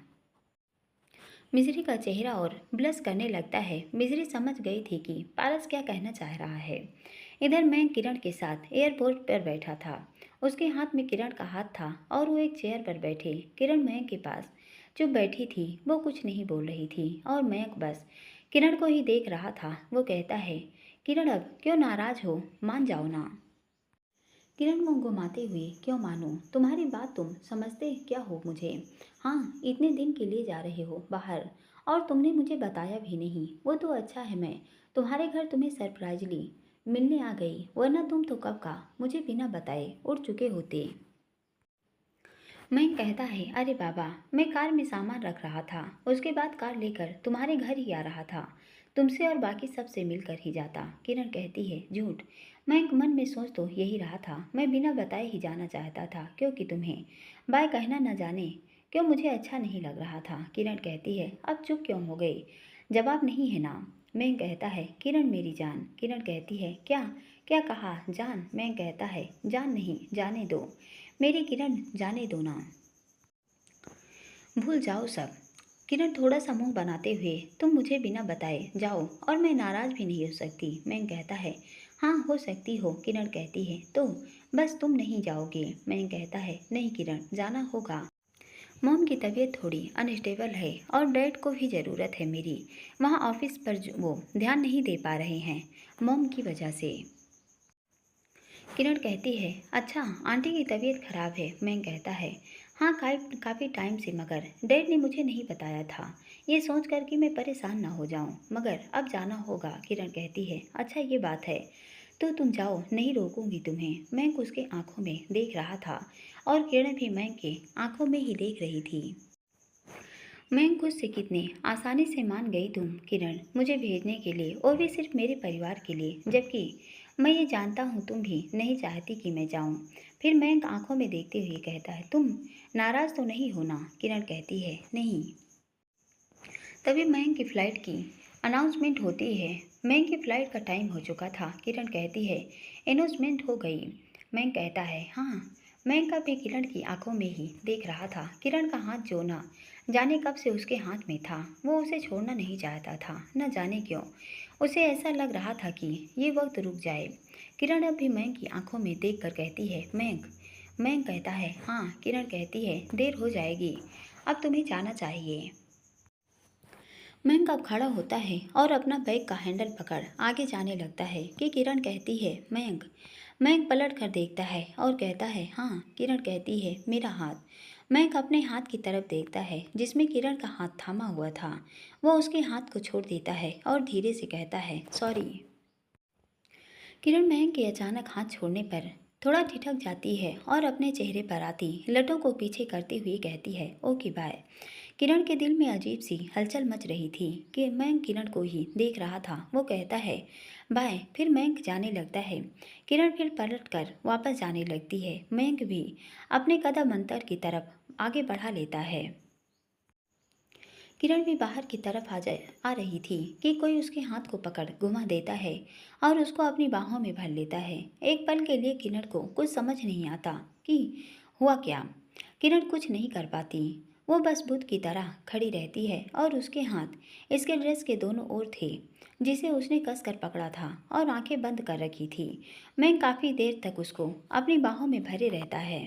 मिस्री का चेहरा और ब्लश करने लगता है। मिस्री समझ गई थी कि पारस क्या कहना चाह रहा है। इधर मैं किरण के साथ एयरपोर्ट पर बैठा था। उसके हाथ में किरण का हाथ था और वो एक चेयर पर बैठे किरण मयंक के पास चुप बैठी थी। वो कुछ नहीं बोल रही थी और मयंक बस किरण को ही देख रहा था। वो कहता है, किरण अब क्यों नाराज हो, मान जाओ ना। किरण मुंह घुमाते हुए, क्यों मानूं, तुम्हारी बात तुम समझते क्या हो मुझे। हाँ, इतने दिन के लिए जा रहे हो बाहर और तुमने मुझे बताया भी नहीं। वो तो अच्छा है मैं तुम्हारे घर तुम्हें सरप्राइजली मिलने आ गई, वरना तुम तो कब का मुझे बिना बताए उड़ चुके होते। मैं कहता है, अरे बाबा, मैं कार में सामान रख रहा था, उसके बाद कार लेकर तुम्हारे घर ही आ रहा था। तुमसे और बाकी सबसे मिलकर ही जाता। किरण कहती है, झूठ। मैं मन में सोच तो यही रहा था, मैं बिना बताए ही जाना चाहता था, क्योंकि तुम्हें बाय कहना न जाने क्यों मुझे अच्छा नहीं लग रहा था। किरण कहती है, अब चुप क्यों हो गई, जवाब नहीं है ना। मैं कहता है, किरण मेरी जान। किरण कहती है, क्या क्या कहा, जान। मैं कहता है, जान नहीं, जाने दो मेरी किरण, जाने दो ना। भूल जाओ सब। किरण थोड़ा सा मुंह बनाते हुए, तुम मुझे बिना बताए जाओ और मैं नाराज भी नहीं हो सकती। मैं कहता है, हाँ हो सकती हो। किरण कहती है, तो बस तुम नहीं जाओगे। मैं कहता है, नहीं किरण, जाना होगा। मॉम की तबीयत थोड़ी अनस्टेबल है और डैड को भी ज़रूरत है मेरी। वहाँ ऑफिस पर वो ध्यान नहीं दे पा रहे हैं मॉम की वजह से। किरण कहती है, अच्छा आंटी की तबीयत खराब है। मैं कहता है, हाँ काफ़ी टाइम से, मगर डैड ने मुझे नहीं बताया था, ये सोच कर कि मैं परेशान ना हो जाऊं, मगर अब जाना होगा। किरण कहती है, अच्छा ये बात है, तो तुम जाओ, नहीं रोकूंगी तुम्हें। मैं उसके आंखों में देख रहा था और किरण भी मैं के आंखों में ही देख रही थी। मैं खुद से कितने आसानी से मान गई तुम किरण, मुझे भेजने के लिए, और भी सिर्फ मेरे परिवार के लिए, जबकि मैं ये जानता हूँ तुम भी नहीं चाहती कि मैं जाऊँ। फिर मैं आंखों में देखते हुए कहता है, तुम नाराज़ तो नहीं हो ना। किरण कहती है, नहीं। तभी मयंक की फ़्लाइट की अनाउंसमेंट होती है। मयंक की फ़्लाइट का टाइम हो चुका था। किरण कहती है, अनाउंसमेंट हो गई। मयंक कहता है, हाँ। मयंक का भी किरण की आंखों में ही देख रहा था। किरण का हाथ जो न जाने कब से उसके हाथ में था, वो उसे छोड़ना नहीं चाहता था, न जाने क्यों। उसे ऐसा लग रहा था कि ये वक्त रुक जाए। किरण अब भी मयंक की आंखों में देख कर कहती है, मयंक। मयंक कहता है, हाँ। किरण कहती है, देर हो जाएगी, अब तुम्हें जाना चाहिए। मयंक अब खड़ा होता है और अपना बैग का हैंडल पकड़ आगे जाने लगता है कि किरण कहती है, मयंक। मयंक पलट कर देखता है और कहता है, हाँ। किरण कहती है, मेरा हाथ। मयंक अपने हाथ की तरफ देखता है जिसमें किरण का हाथ थामा हुआ था। वो उसके हाथ को छोड़ देता है और धीरे से कहता है, सॉरी। किरण मयंक के अचानक हाथ छोड़ने पर थोड़ा ठिठक जाती है और अपने चेहरे पर आती लटों को पीछे करते हुए कहती है, ओके बाय। किरण के दिल में अजीब सी हलचल मच रही थी कि मयंक किरण को ही देख रहा था। वो कहता है, बाय। फिर मयंक जाने लगता है। किरण फिर पलट कर वापस जाने लगती है। मयंक भी अपने कदम अंतर की तरफ आगे बढ़ा लेता है। किरण भी बाहर की तरफ आ रही थी कि कोई उसके हाथ को पकड़ घुमा देता है और उसको अपनी बाहों में भर लेता है। एक पल के लिए किरण को कुछ समझ नहीं आता कि हुआ क्या। किरण कुछ नहीं कर पाती। वो बस बुत की तरह खड़ी रहती है और उसके हाथ इसके ड्रेस के दोनों ओर थे जिसे उसने कस कर पकड़ा था और आंखें बंद कर रखी थी। मैं काफ़ी देर तक उसको अपनी बाहों में भरे रहता है।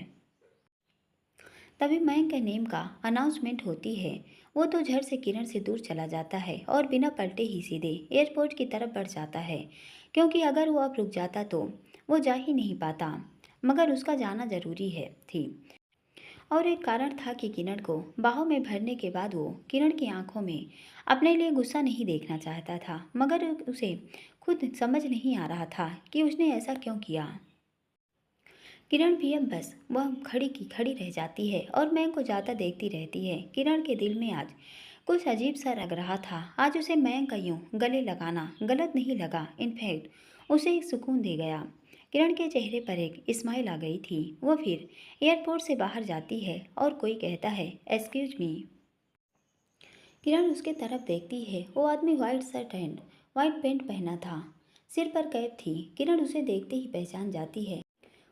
तभी मयंक के नेम का अनाउंसमेंट होती है। वो तो झट से किरण से दूर चला जाता है और बिना पलटे ही सीधे एयरपोर्ट की तरफ बढ़ जाता है, क्योंकि अगर वो अब रुक जाता तो वो जा ही नहीं पाता, मगर उसका जाना जरूरी है थी। और एक कारण था कि किरण को बाहों में भरने के बाद वो किरण की आंखों में अपने लिए गुस्सा नहीं देखना चाहता था, मगर उसे खुद समझ नहीं आ रहा था कि उसने ऐसा क्यों किया। किरण भी अब बस वह खड़ी की खड़ी रह जाती है और मयंक को जाता देखती रहती है। किरण के दिल में आज कुछ अजीब सा लग रहा था। आज उसे मयंक का यूं गले लगाना गलत नहीं लगा, इनफैक्ट उसे एक सुकून दे गया। किरण के चेहरे पर एक स्माइल आ गई थी। वो फिर एयरपोर्ट से बाहर जाती है और कोई कहता है एक्सक्यूज मी। किरण उसके तरफ देखती है। वो आदमी white shirt and white pant पहना था, सिर पर कैप थी। किरण उसे देखते ही पहचान जाती है।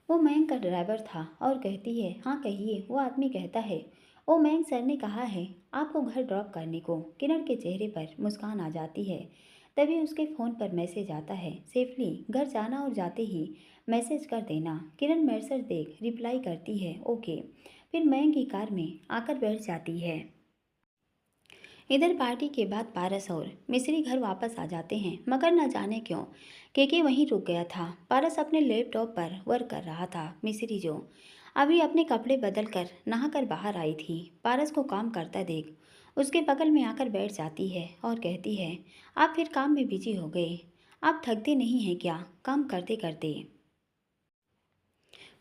वो मयंक का ड्राइवर था और कहती है हाँ कहिए। वो आदमी कहता है ओ मयंक सर ने कहा है आपको घर ड्रॉप करने को। किरण के चेहरे पर मुस्कान आ जाती है। तभी उसके फ़ोन पर मैसेज आता है सेफली घर जाना और जाते ही मैसेज कर देना। किरण मैसेज देख रिप्लाई करती है ओके। फिर मयंक की कार में आकर बैठ जाती है। इधर पार्टी के बाद पारस और मिस्री घर वापस आ जाते हैं, मगर न जाने क्यों केके वहीं रुक गया था। पारस अपने लैपटॉप पर वर्क कर रहा था। मिस्री जो अभी अपने कपड़े बदल कर नहाकर बाहर आई थी, पारस को काम करता देख उसके बगल में आकर बैठ जाती है और कहती है आप फिर काम में बिजी हो गए, आप थकते नहीं हैं क्या काम करते करते।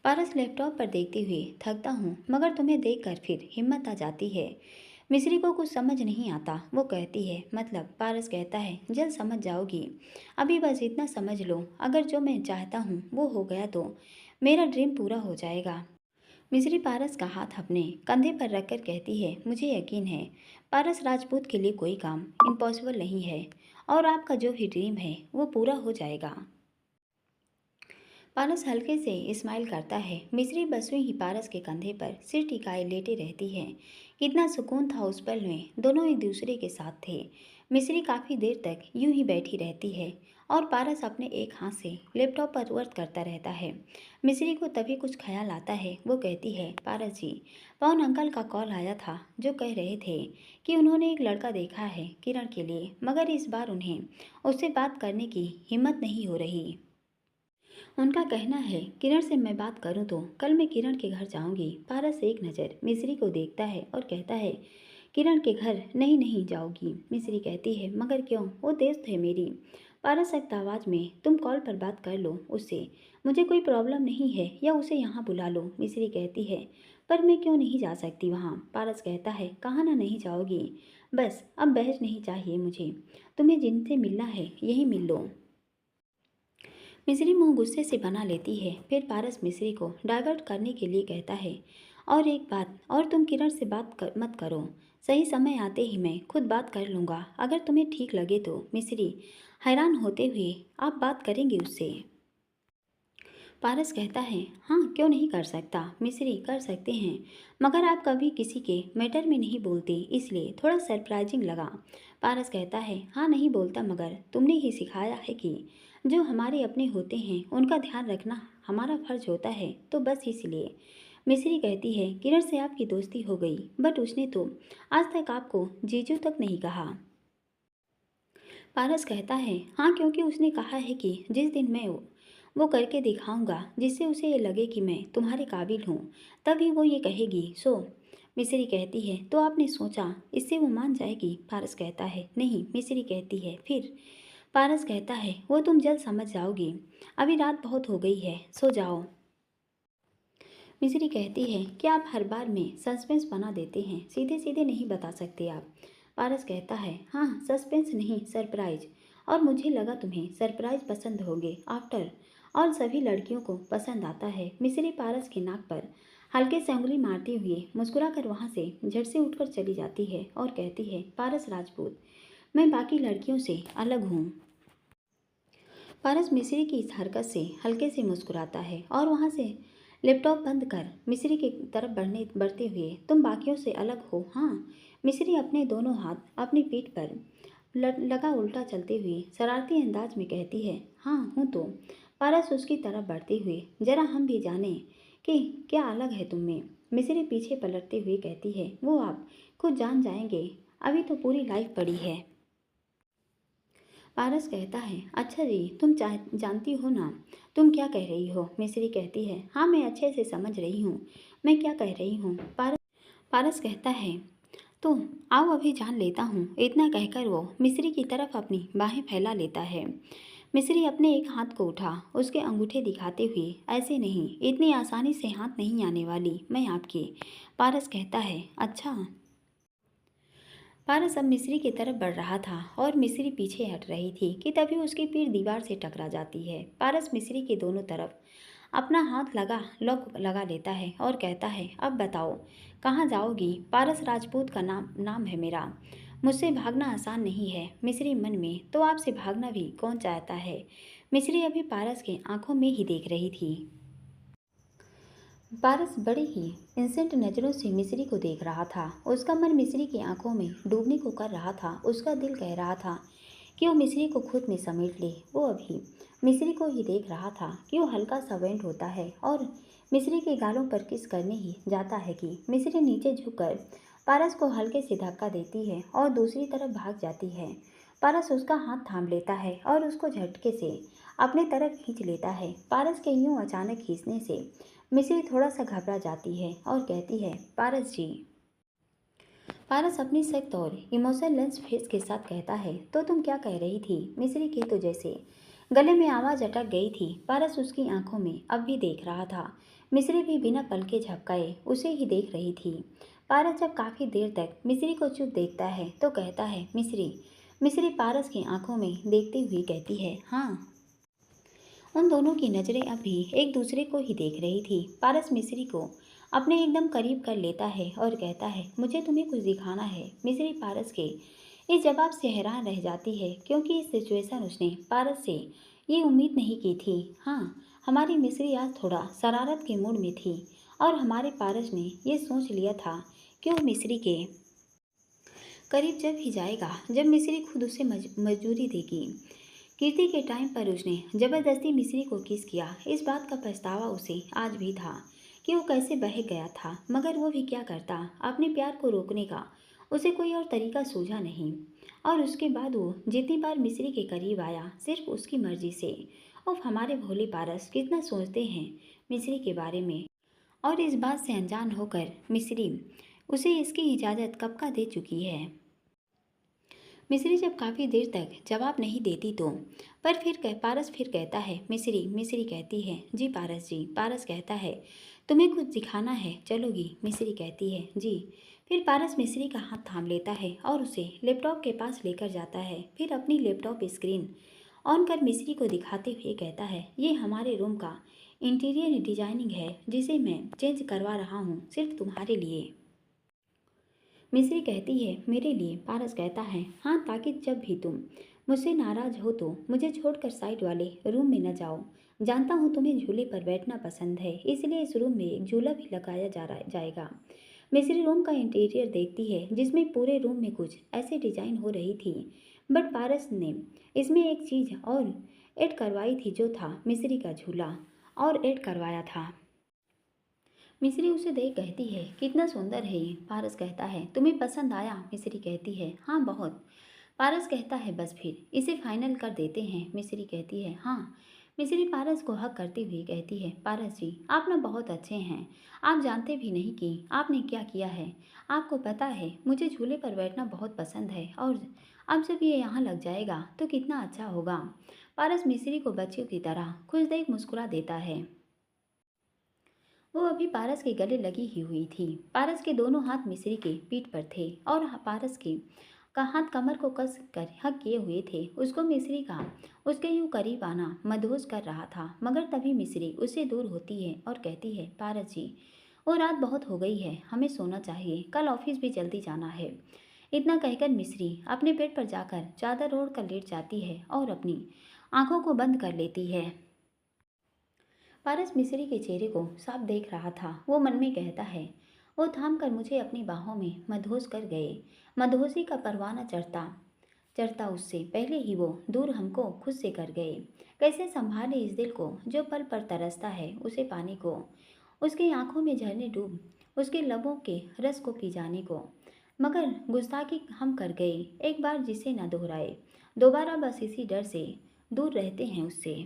पारस लैपटॉप पर देखते हुए थकता हूँ, मगर तुम्हें देखकर फिर हिम्मत आ जाती है। मिस्री को कुछ समझ नहीं आता। वो कहती है मतलब। पारस कहता है जल्द समझ जाओगी, अभी बस इतना समझ लो अगर जो मैं चाहता हूँ वो हो गया तो मेरा ड्रीम पूरा हो जाएगा। मिस्री पारस का हाथ अपने कंधे पर रखकर कहती है मुझे यकीन है पारस राजपूत के लिए कोई काम इम्पॉसिबल नहीं है और आपका जो भी ड्रीम है वो पूरा हो जाएगा। पारस हल्के से स्माइल करता है। मिस्री बस यूं ही पारस के कंधे पर सिर टिकाए लेटे रहती है। कितना सुकून था उस पल में, दोनों एक दूसरे के साथ थे। मिस्री काफ़ी देर तक यूं ही बैठी रहती है और पारस अपने एक हाथ से लैपटॉप पर वर्क करता रहता है। मिस्री को तभी कुछ ख्याल आता है। वो कहती है पारस जी, पवन अंकल का कॉल आया था जो कह रहे थे कि उन्होंने एक लड़का देखा है किरण के लिए, मगर इस बार उन्हें उससे बात करने की हिम्मत नहीं हो रही। उनका कहना है किरण से मैं बात करूं तो कल मैं किरण के घर जाऊंगी। पारस एक नज़र मिस्री को देखता है और कहता है किरण के घर नहीं नहीं जाओगी। मिस्री कहती है मगर क्यों, वो दोस्त है मेरी। पारस सख्त आवाज़ में तुम कॉल पर बात कर लो उससे, मुझे कोई प्रॉब्लम नहीं है, या उसे यहाँ बुला लो। मिस्री कहती है पर मैं क्यों नहीं जा सकती वहाँ। पारस कहता है कहाँ ना नहीं जाओगी, बस अब बहस नहीं चाहिए मुझे, तुम्हें जिनसे मिलना है यही मिल लो। मिस्री मुंह गुस्से से बना लेती है। फिर पारस मिस्री को डाइवर्ट करने के लिए कहता है और एक बात और, तुम किरण से मत करो, सही समय आते ही मैं खुद बात कर लूँगा अगर तुम्हें ठीक लगे तो। मिस्री हैरान होते हुए आप बात करेंगे उससे। पारस कहता है हाँ क्यों नहीं कर सकता। मिस्री कर सकते हैं, मगर आप कभी किसी के मैटर में नहीं बोलते इसलिए थोड़ा सरप्राइजिंग लगा। पारस कहता है हाँ नहीं बोलता, मगर तुमने ही सिखाया है कि जो हमारे अपने होते हैं उनका ध्यान रखना हमारा फर्ज होता है, तो बस इसलिए। मिस्री कहती है किरण से आपकी दोस्ती हो गई, बट उसने तो आज तक आपको जीजू तक नहीं कहा। पारस कहता है हाँ क्योंकि उसने कहा है कि जिस दिन मैं वो करके दिखाऊंगा जिससे उसे ये लगे कि मैं तुम्हारे काबिल हूँ, तभी वो ये कहेगी। सो मिस्री कहती है तो आपने सोचा इससे वो मान जाएगी। पारस कहता है नहीं। मिस्री कहती है फिर। पारस कहता है वो तुम जल्द समझ जाओगी, अभी रात बहुत हो गई है, सो जाओ। मिस्री कहती है कि आप हर बार में सस्पेंस बना देते हैं, सीधे सीधे नहीं बता सकते आप। पारस कहता है हाँ सस्पेंस नहीं सरप्राइज, और मुझे लगा तुम्हें सरप्राइज पसंद होंगे, आफ्टर और सभी लड़कियों को पसंद आता है। मिस्री पारस के नाक पर हल्के से उंगली मारते हुए मुस्कुराकर वहाँ से झट से उठकर चली जाती है और कहती है पारस राजपूत, मैं बाकी लड़कियों से अलग हूँ। पारस मिस्री की इस हरकत से हल्के से मुस्कुराता है और वहाँ से लैपटॉप बंद कर मिस्री की तरफ बढ़ते हुए तुम बाकियों से अलग हो हाँ। मिस्री अपने दोनों हाथ अपनी पीठ पर लगा उल्टा चलते हुए शरारती अंदाज में कहती है हाँ हूँ तो। पारस उसकी तरफ बढ़ते हुए जरा हम भी जाने कि क्या अलग है तुम में। मिस्री पीछे पलटते हुए कहती है वो आप खुद जान जाएंगे, अभी तो पूरी लाइफ पड़ी है। पारस कहता है अच्छा जी, तुम जानती हो ना तुम क्या कह रही हो। मिस्री कहती है हाँ मैं अच्छे से समझ रही हूँ मैं क्या कह रही हूँ। पारस कहता है तो आओ अभी जान लेता हूँ। इतना कहकर वो मिस्री की तरफ अपनी बाहें फैला लेता है। मिस्री अपने एक हाथ को उठा उसके अंगूठे दिखाते हुए ऐसे नहीं, इतनी आसानी से हाथ नहीं आने वाली मैं आपके। पारस कहता है अच्छा। पारस अब मिस्री की तरफ बढ़ रहा था और मिस्री पीछे हट रही थी कि तभी उसकी पीठ दीवार से टकरा जाती है। पारस मिस्री के दोनों तरफ अपना हाथ लॉक लगा लेता है और कहता है, अब बताओ कहाँ जाओगी? पारस राजपूत का नाम है मेरा। मुझसे भागना आसान नहीं है मिस्री मन में, तो आपसे भागना भी कौन चाहता है? मिस्री अभी पारस के आंखों में ही देख रही थी। पारस बड़े ही इंसेंट नज़रों से मिस्री को देख रहा था। उसका मन मिस्री की आंखों में डूबने को कर रहा था। उसका दिल कह रहा था कि वो मिस्री को खुद में समेट ले। वो अभी मिस्री को ही देख रहा था कि वो हल्का सा वेंट होता है और मिस्री के गालों पर किस करने ही जाता है कि मिस्री नीचे झुककर पारस को हल्के से धक्का देती है और दूसरी तरफ भाग जाती है। पारस उसका हाथ थाम लेता है और उसको झटके से अपने तरफ खींच लेता है। पारस के यूं अचानक खींचने से मिस्री थोड़ा सा घबरा जाती है और कहती है, पारस जी। पारस अपनी सख्त और इमोशनलेस फेस के साथ कहता है, तो तुम क्या कह रही थी? मिस्री के तो जैसे गले में आवाज़ अटक गई थी। पारस उसकी आंखों में अब भी देख रहा था। मिस्री भी बिना पलके झपकाए उसे ही देख रही थी। पारस जब काफ़ी देर तक मिस्री को चुप देखता है तो कहता है, मिस्री। मिस्री पारस की आंखों में देखती हुई कहती है, हाँ। उन दोनों की नज़रें अभी एक दूसरे को ही देख रही थी। पारस मिस्री को अपने एकदम करीब कर लेता है और कहता है, मुझे तुम्हें कुछ दिखाना है। मिस्री पारस के इस जवाब से हैरान रह जाती है क्योंकि इस सिचुएशन उसने पारस से ये उम्मीद नहीं की थी। हाँ, हमारी मिस्री आज थोड़ा शरारत के मूड में थी और हमारे पारस ने ये सोच लिया था कि वो मिस्री के करीब जब ही जाएगा जब मिस्री खुद उसे मजदूरी देगी। कीर्ति के टाइम पर उसने जबरदस्ती मिस्री को किस किया। इस बात का पछतावा उसे आज भी था कि वो कैसे बहक गया था, मगर वो भी क्या करता। अपने प्यार को रोकने का उसे कोई और तरीका सूझा नहीं। और उसके बाद वो जितनी बार मिस्री के करीब आया सिर्फ उसकी मर्जी से। उफ, हमारे भोले पारस कितना सोचते हैं मिस्री के बारे में, और इस बात से अनजान होकर मिस्री उसे इसकी इजाज़त कब का दे चुकी है। मिस्री जब काफ़ी देर तक जवाब नहीं देती तो पारस फिर कहता है, मिस्री। मिस्री कहती है, जी पारस जी। पारस कहता है, तुम्हें कुछ दिखाना है, चलोगी? मिस्री कहती है, जी। फिर पारस मिस्री का हाथ थाम लेता है और उसे लैपटॉप के पास लेकर जाता है। फिर अपनी लैपटॉप स्क्रीन ऑन कर मिस्री को दिखाते हुए कहता है, ये हमारे रूम का इंटीरियर डिजाइनिंग है जिसे मैं चेंज करवा रहा हूँ सिर्फ तुम्हारे लिए। मिस्री कहती है, मेरे लिए? पारस कहता है, हाँ, ताकि जब भी तुम मुझसे नाराज हो तो मुझे छोड़कर साइड वाले रूम में न जाओ। जानता हूँ तुम्हें झूले पर बैठना पसंद है, इसलिए इस रूम में एक झूला भी लगाया जाएगा। मिस्री रूम का इंटीरियर देखती है जिसमें पूरे रूम में कुछ ऐसे डिजाइन हो रही थी, बट पारस ने इसमें एक चीज़ और ऐड करवाई थी जो था मिस्री का झूला, और ऐड करवाया था। मिस्री उसे देख कहती है, कितना सुंदर है ये। पारस कहता है, तुम्हें पसंद आया? मिस्री कहती है, हाँ बहुत। पारस कहता है, बस फिर इसे फाइनल कर देते हैं। मिस्री कहती है, हाँ। मिस्री पारस को हक करती हुई कहती है, पारस जी, आप ना बहुत अच्छे हैं। आप जानते भी नहीं कि आपने क्या किया है। आपको पता है मुझे झूले पर बैठना बहुत पसंद है, और अब जब ये यहाँ लग जाएगा तो कितना अच्छा होगा। पारस मिस्री को बच्चियों की तरह खुश देख मुस्कुरा देता है। वो अभी पारस के गले लगी ही हुई थी। पारस के दोनों हाथ मिस्री के पीठ पर थे और पारस के का हाथ कमर को कस कर हक किए हुए थे। उसको मिस्री का उसके यूं करीब आना मदहोश कर रहा था, मगर तभी मिस्री उससे दूर होती है और कहती है, पारस जी, वो रात बहुत हो गई है, हमें सोना चाहिए, कल ऑफिस भी जल्दी जाना है। इतना कहकर मिस्री अपने बेड पर जाकर चादर ओढ़ कर लेट जाती है और अपनी आंखों को बंद कर लेती है। पारस मिस्री के चेहरे को साफ देख रहा था। वो मन में कहता है, वो थाम कर मुझे अपनी बाहों में मदहोश कर गए। मदहोशी का परवाना चढ़ता चढ़ता उससे पहले ही वो दूर हमको खुद से कर गए। कैसे संभाले इस दिल को जो पल पर तरसता है उसे पाने को, उसकी आंखों में झरने डूब उसके लबों के रस को पी जाने को। मगर गुस्ताखी हम कर गए, एक बार जिसे न दोहराए, दोबारा बस इसी डर से दूर रहते हैं उससे,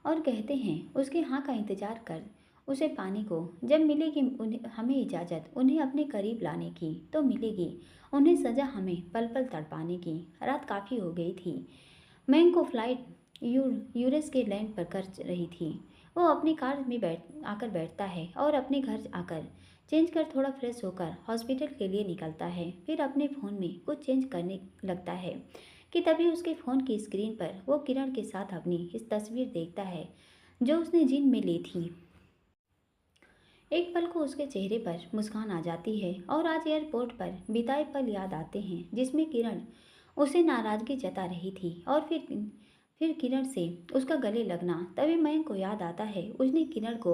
और कहते हैं उसके हाँ का इंतजार कर उसे पाने को। जब मिलेगी हमें इजाज़त उन्हें अपने करीब लाने की, तो मिलेगी उन्हें सज़ा हमें पल पल तड़पाने की। रात काफ़ी हो गई थी। मैं को फ्लाइट यूरेस के लैंड पर कर रही थी। वो अपनी कार में बैठता है और अपने घर आकर चेंज कर थोड़ा फ्रेश होकर हॉस्पिटल के लिए निकलता है। फिर अपने फ़ोन में कुछ चेंज करने लगता है कि तभी उसके फ़ोन की स्क्रीन पर वो किरण के साथ अपनी इस तस्वीर देखता है जो उसने जिम में ली थी। एक पल को उसके चेहरे पर मुस्कान आ जाती है और आज एयरपोर्ट पर बिताए पल याद आते हैं जिसमें किरण उसे नाराज़गी जता रही थी। और फिर किरण से उसका गले लगना। तभी मयंक को याद आता है उसने किरण को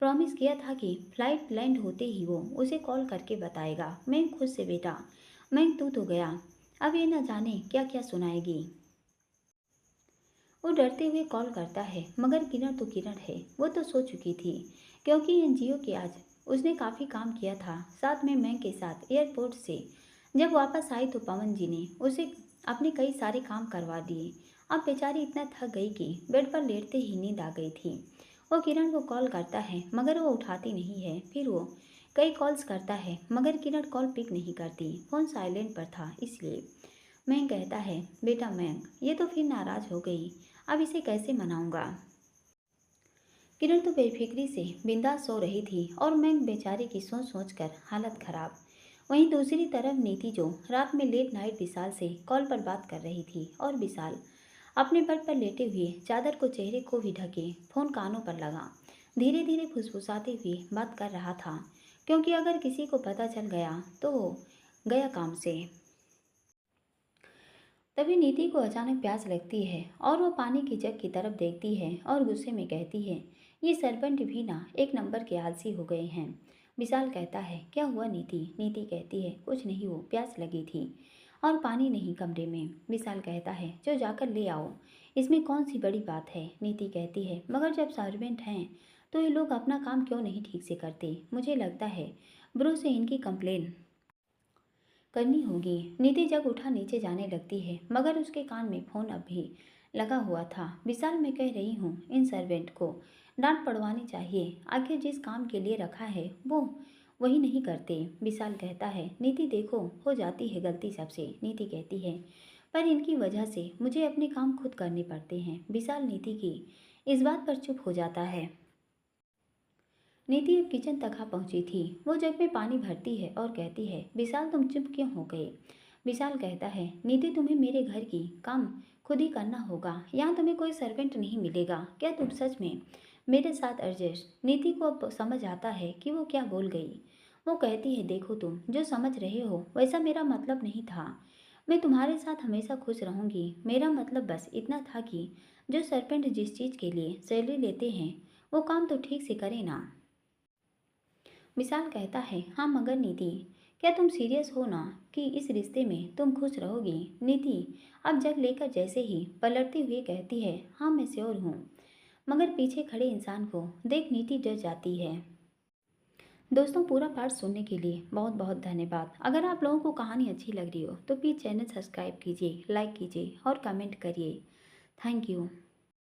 प्रॉमिस किया था कि फ्लाइट लैंड होते ही वो उसे कॉल करके बताएगा। मयंक खुद से बेटा मयंक तू तो गया, अब ये न जाने क्या क्या सुनाएगी। वो डरते हुए कॉल करता है मगर किरण तो किरण है, वो तो सो चुकी थी क्योंकि एनजीओ के आज उसने काफ़ी काम किया था साथ में मैं के साथ। एयरपोर्ट से जब वापस आई तो पवन जी ने उसे अपने कई सारे काम करवा दिए। अब बेचारी इतना थक गई कि बेड पर लेटते ही नींद आ गई थी। वो किरण को कॉल करता है मगर वो उठाती नहीं है। फिर वो कई कॉल्स करता है मगर किरण कॉल पिक नहीं करती, फ़ोन साइलेंट पर था इसलिए। मैं कहता है बेटा मैं ये तो फिर नाराज़ हो गई, अब इसे कैसे मनाऊंगा। किरण तो बेफिक्री से बिंदास सो रही थी और मैं बेचारे की सोच सोच कर हालत खराब। वहीं दूसरी तरफ नीति जो रात में लेट नाइट विशाल से कॉल पर बात कर रही थी और विशाल अपने बेड पर लेटे हुए चादर को चेहरे को भी ढके फ़ोन कानों पर लगा धीरे धीरे फुसफुसाते हुए बात कर रहा था क्योंकि अगर किसी को पता चल गया तो वो गया काम से। तभी नीति को अचानक प्यास लगती है और वो पानी की जग की तरफ देखती है और गुस्से में कहती है ये सरपंच भी ना एक नंबर के आलसी हो गए हैं। विशाल कहता है क्या हुआ नीति। नीति कहती है कुछ नहीं, वो प्यास लगी थी और पानी नहीं कमरे में। विशाल कहता है जो जाकर ले आओ, इसमें कौन सी बड़ी बात है। नीति कहती है मगर जब सर्वेंट हैं तो ये लोग अपना काम क्यों नहीं ठीक से करते। मुझे लगता है ब्रो से इनकी कंप्लेन करनी होगी। नीति जग उठा नीचे जाने लगती है मगर उसके कान में फ़ोन अब भी लगा हुआ था। विशाल मैं कह रही हूँ इन सर्वेंट को डांट पड़वानी चाहिए, आखिर जिस काम के लिए रखा है वो वही नहीं करते। विशाल कहता है नीति देखो हो जाती है गलती सबसे। नीति कहती है पर इनकी वजह से मुझे अपने काम खुद करने पड़ते हैं। विशाल नीति की इस बात पर चुप हो जाता है। नीति अब किचन तक आ पहुंची थी। वो जग में पानी भरती है और कहती है विशाल तुम चुप क्यों हो गए। विशाल कहता है नीति तुम्हें मेरे घर की काम खुद ही करना होगा, यहाँ तुम्हें कोई सर्वेंट नहीं मिलेगा। क्या तुम सच में मेरे साथ एडजस्ट। नीति को अब समझ आता है कि वो क्या बोल गई। वो कहती है देखो तुम जो समझ रहे हो वैसा मेरा मतलब नहीं था। मैं तुम्हारे साथ हमेशा खुश रहूँगी। मेरा मतलब बस इतना था कि जो सर्पेंट जिस चीज़ के लिए सैलरी लेते हैं वो काम तो ठीक से करे ना। विशाल कहता है हाँ मगर नीति क्या तुम सीरियस हो ना कि इस रिश्ते में तुम खुश रहोगी। नीति अब जग लेकर जैसे ही पलटती हुई कहती है हाँ मैं श्योर हूँ। मगर पीछे खड़े इंसान को देख नीति डर जाती है। दोस्तों पूरा पार्ट सुनने के लिए बहुत बहुत धन्यवाद। अगर आप लोगों को कहानी अच्छी लग रही हो तो प्लीज़ चैनल सब्सक्राइब कीजिए, लाइक कीजिए और कमेंट करिए। Thank you.